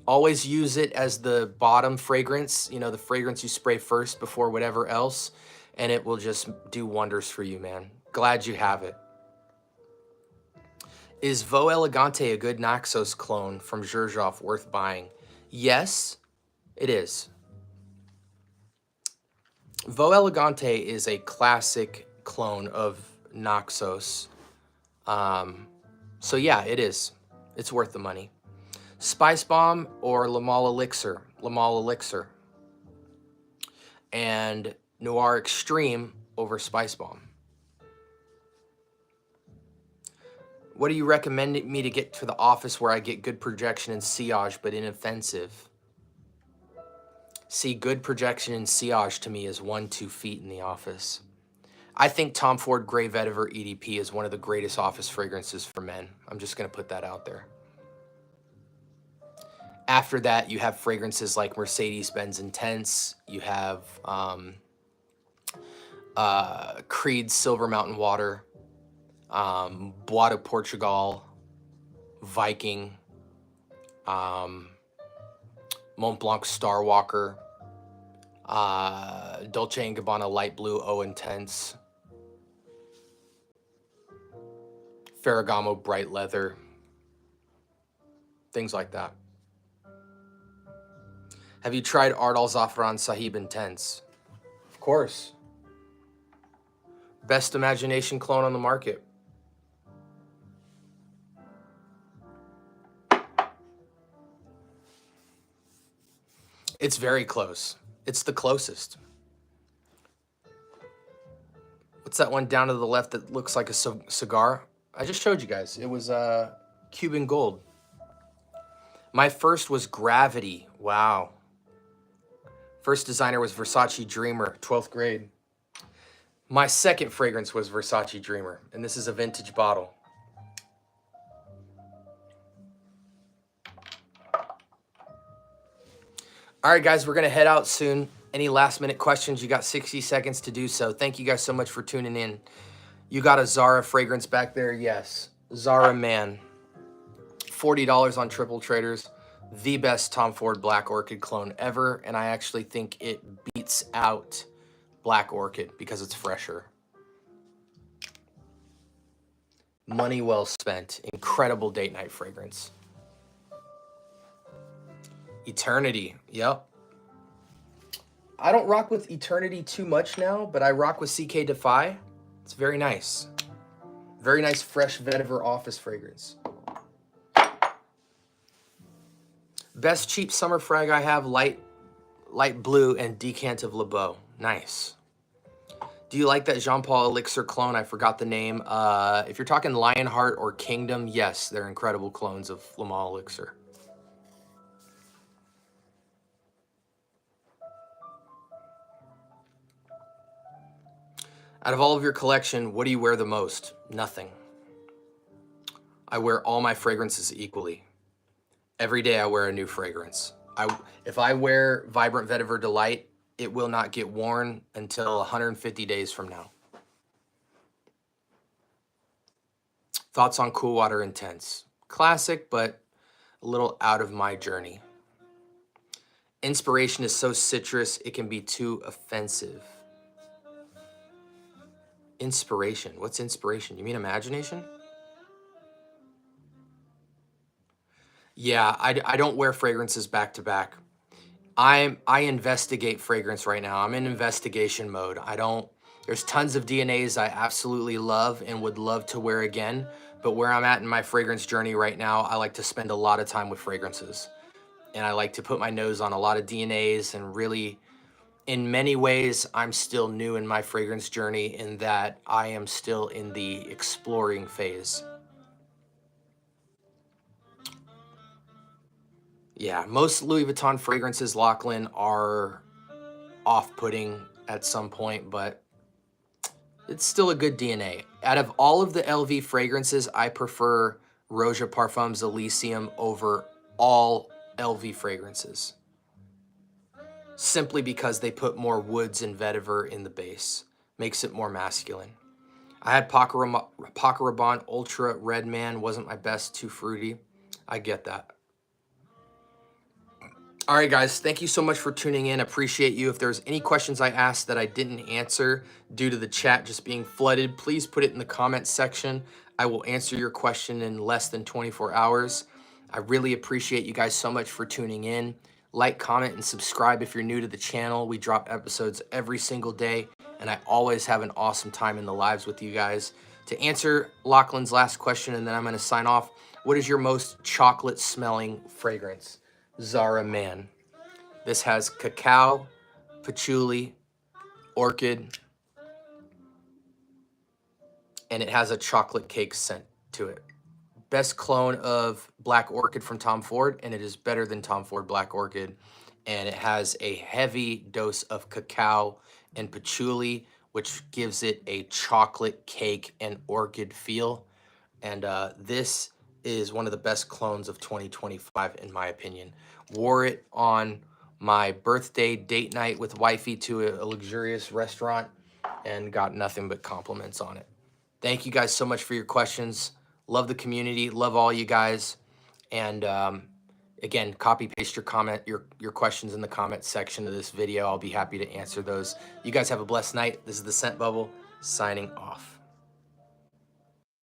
Always use it as the bottom fragrance, you know, the fragrance you spray first before whatever else, and it will just do wonders for you, man. Glad you have it. Is Vo Elegante a good Naxos clone from Xerjoff worth buying? Yes, it is. Vo Elegante is a classic clone of Naxos. So yeah, it is. It's worth the money. Spice Bomb or Le Male Elixir? Le Male Elixir. And Noir Extreme over Spice Bomb. What do you recommend me to get for the office where I get good projection and sillage but inoffensive? See, good projection and sillage to me is 1-2 feet in the office. I think Tom Ford Grey Vetiver EDP is one of the greatest office fragrances for men. I'm just going to put that out there. After that, you have fragrances like Mercedes-Benz Intense. You have Creed's Silver Mountain Water, Bois de Portugal, Viking, Mont Blanc Starwalker, Dolce & Gabbana Light Blue Eau Intense, Ferragamo Bright Leather, things like that. Have you tried Ardal Zafran Sahib Intense? Of course. Best imagination clone on the market. It's very close. It's the closest. What's that one down to the left that looks like a cigar? I just showed you guys. It was Cuban Gold. My first was Gravity. Wow. First designer was Versace Dreamer, 12th grade. My second fragrance was Versace Dreamer, and this is a vintage bottle. All right, guys, we're going to head out soon. Any last minute questions, you got 60 seconds to do so. Thank you guys so much for tuning in. You got a Zara fragrance back there? Yes. Zara Man. $40 on Triple Traders. The best Tom Ford Black Orchid clone ever, and I actually think it beats out Black Orchid because it's fresher. Money well spent. Incredible date night fragrance. Eternity. Yep. I don't rock with Eternity too much now, but I rock with CK Defy. It's very nice. Very nice fresh vetiver office fragrance. Best cheap summer frag I have, light blue and Decant of Le Beau. Nice. Do you like that Jean Paul Elixir clone? I forgot the name. If you're talking Lionheart or Kingdom, yes, they're incredible clones of Le Mans Elixir. Out of all of your collection, what do you wear the most? Nothing. I wear all my fragrances equally. Every day I wear a new fragrance. If I wear Vibrant Vetiver Delight, it will not get worn until 150 days from now. Thoughts on Cool Water Intense? Classic, but a little out of my journey. Inspiration is so citrus, it can be too offensive. Inspiration. What's inspiration? You mean imagination? Yeah, I don't wear fragrances back to back. I investigate fragrance right now. I'm in investigation mode. There's tons of DNAs I absolutely love and would love to wear again, but where I'm at in my fragrance journey right now, I like to spend a lot of time with fragrances. And I like to put my nose on a lot of DNAs, and really, in many ways, I'm still new in my fragrance journey in that I am still in the exploring phase. Yeah, most Louis Vuitton fragrances, Lachlan, are off-putting at some point, but it's still a good DNA. Out of all of the LV fragrances, I prefer Roja Parfums Elysium over all LV fragrances, simply because they put more woods and vetiver in the base. Makes it more masculine. I had Paco Rabanne Ultra Red Man. Wasn't my best, too fruity. I get that. All right, guys, thank you so much for tuning in. Appreciate you. If there's any questions I asked that I didn't answer due to the chat just being flooded, please put it in the comments section. I will answer your question in less than 24 hours. I really appreciate you guys so much for tuning in. Like, comment, and subscribe if you're new to the channel. We drop episodes every single day, and I always have an awesome time in the lives with you guys. To answer Lachlan's last question, and then I'm going to sign off, what is your most chocolate-smelling fragrance? Zara Man. This has cacao, patchouli, orchid, and it has a chocolate cake scent to it. Best clone of Black Orchid from Tom Ford, and it is better than Tom Ford Black Orchid. And it has a heavy dose of cacao and patchouli which gives it a chocolate cake and orchid feel. And this is one of the best clones of 2025, in my opinion. Wore it on my birthday date night with wifey to a luxurious restaurant and got nothing but compliments on it. Thank you guys so much for your questions. Love the community. Love all you guys. And again, copy paste your questions in the comment section of this video. I'll be happy to answer those. You guys have a blessed night. This is the Scent Bubble signing off.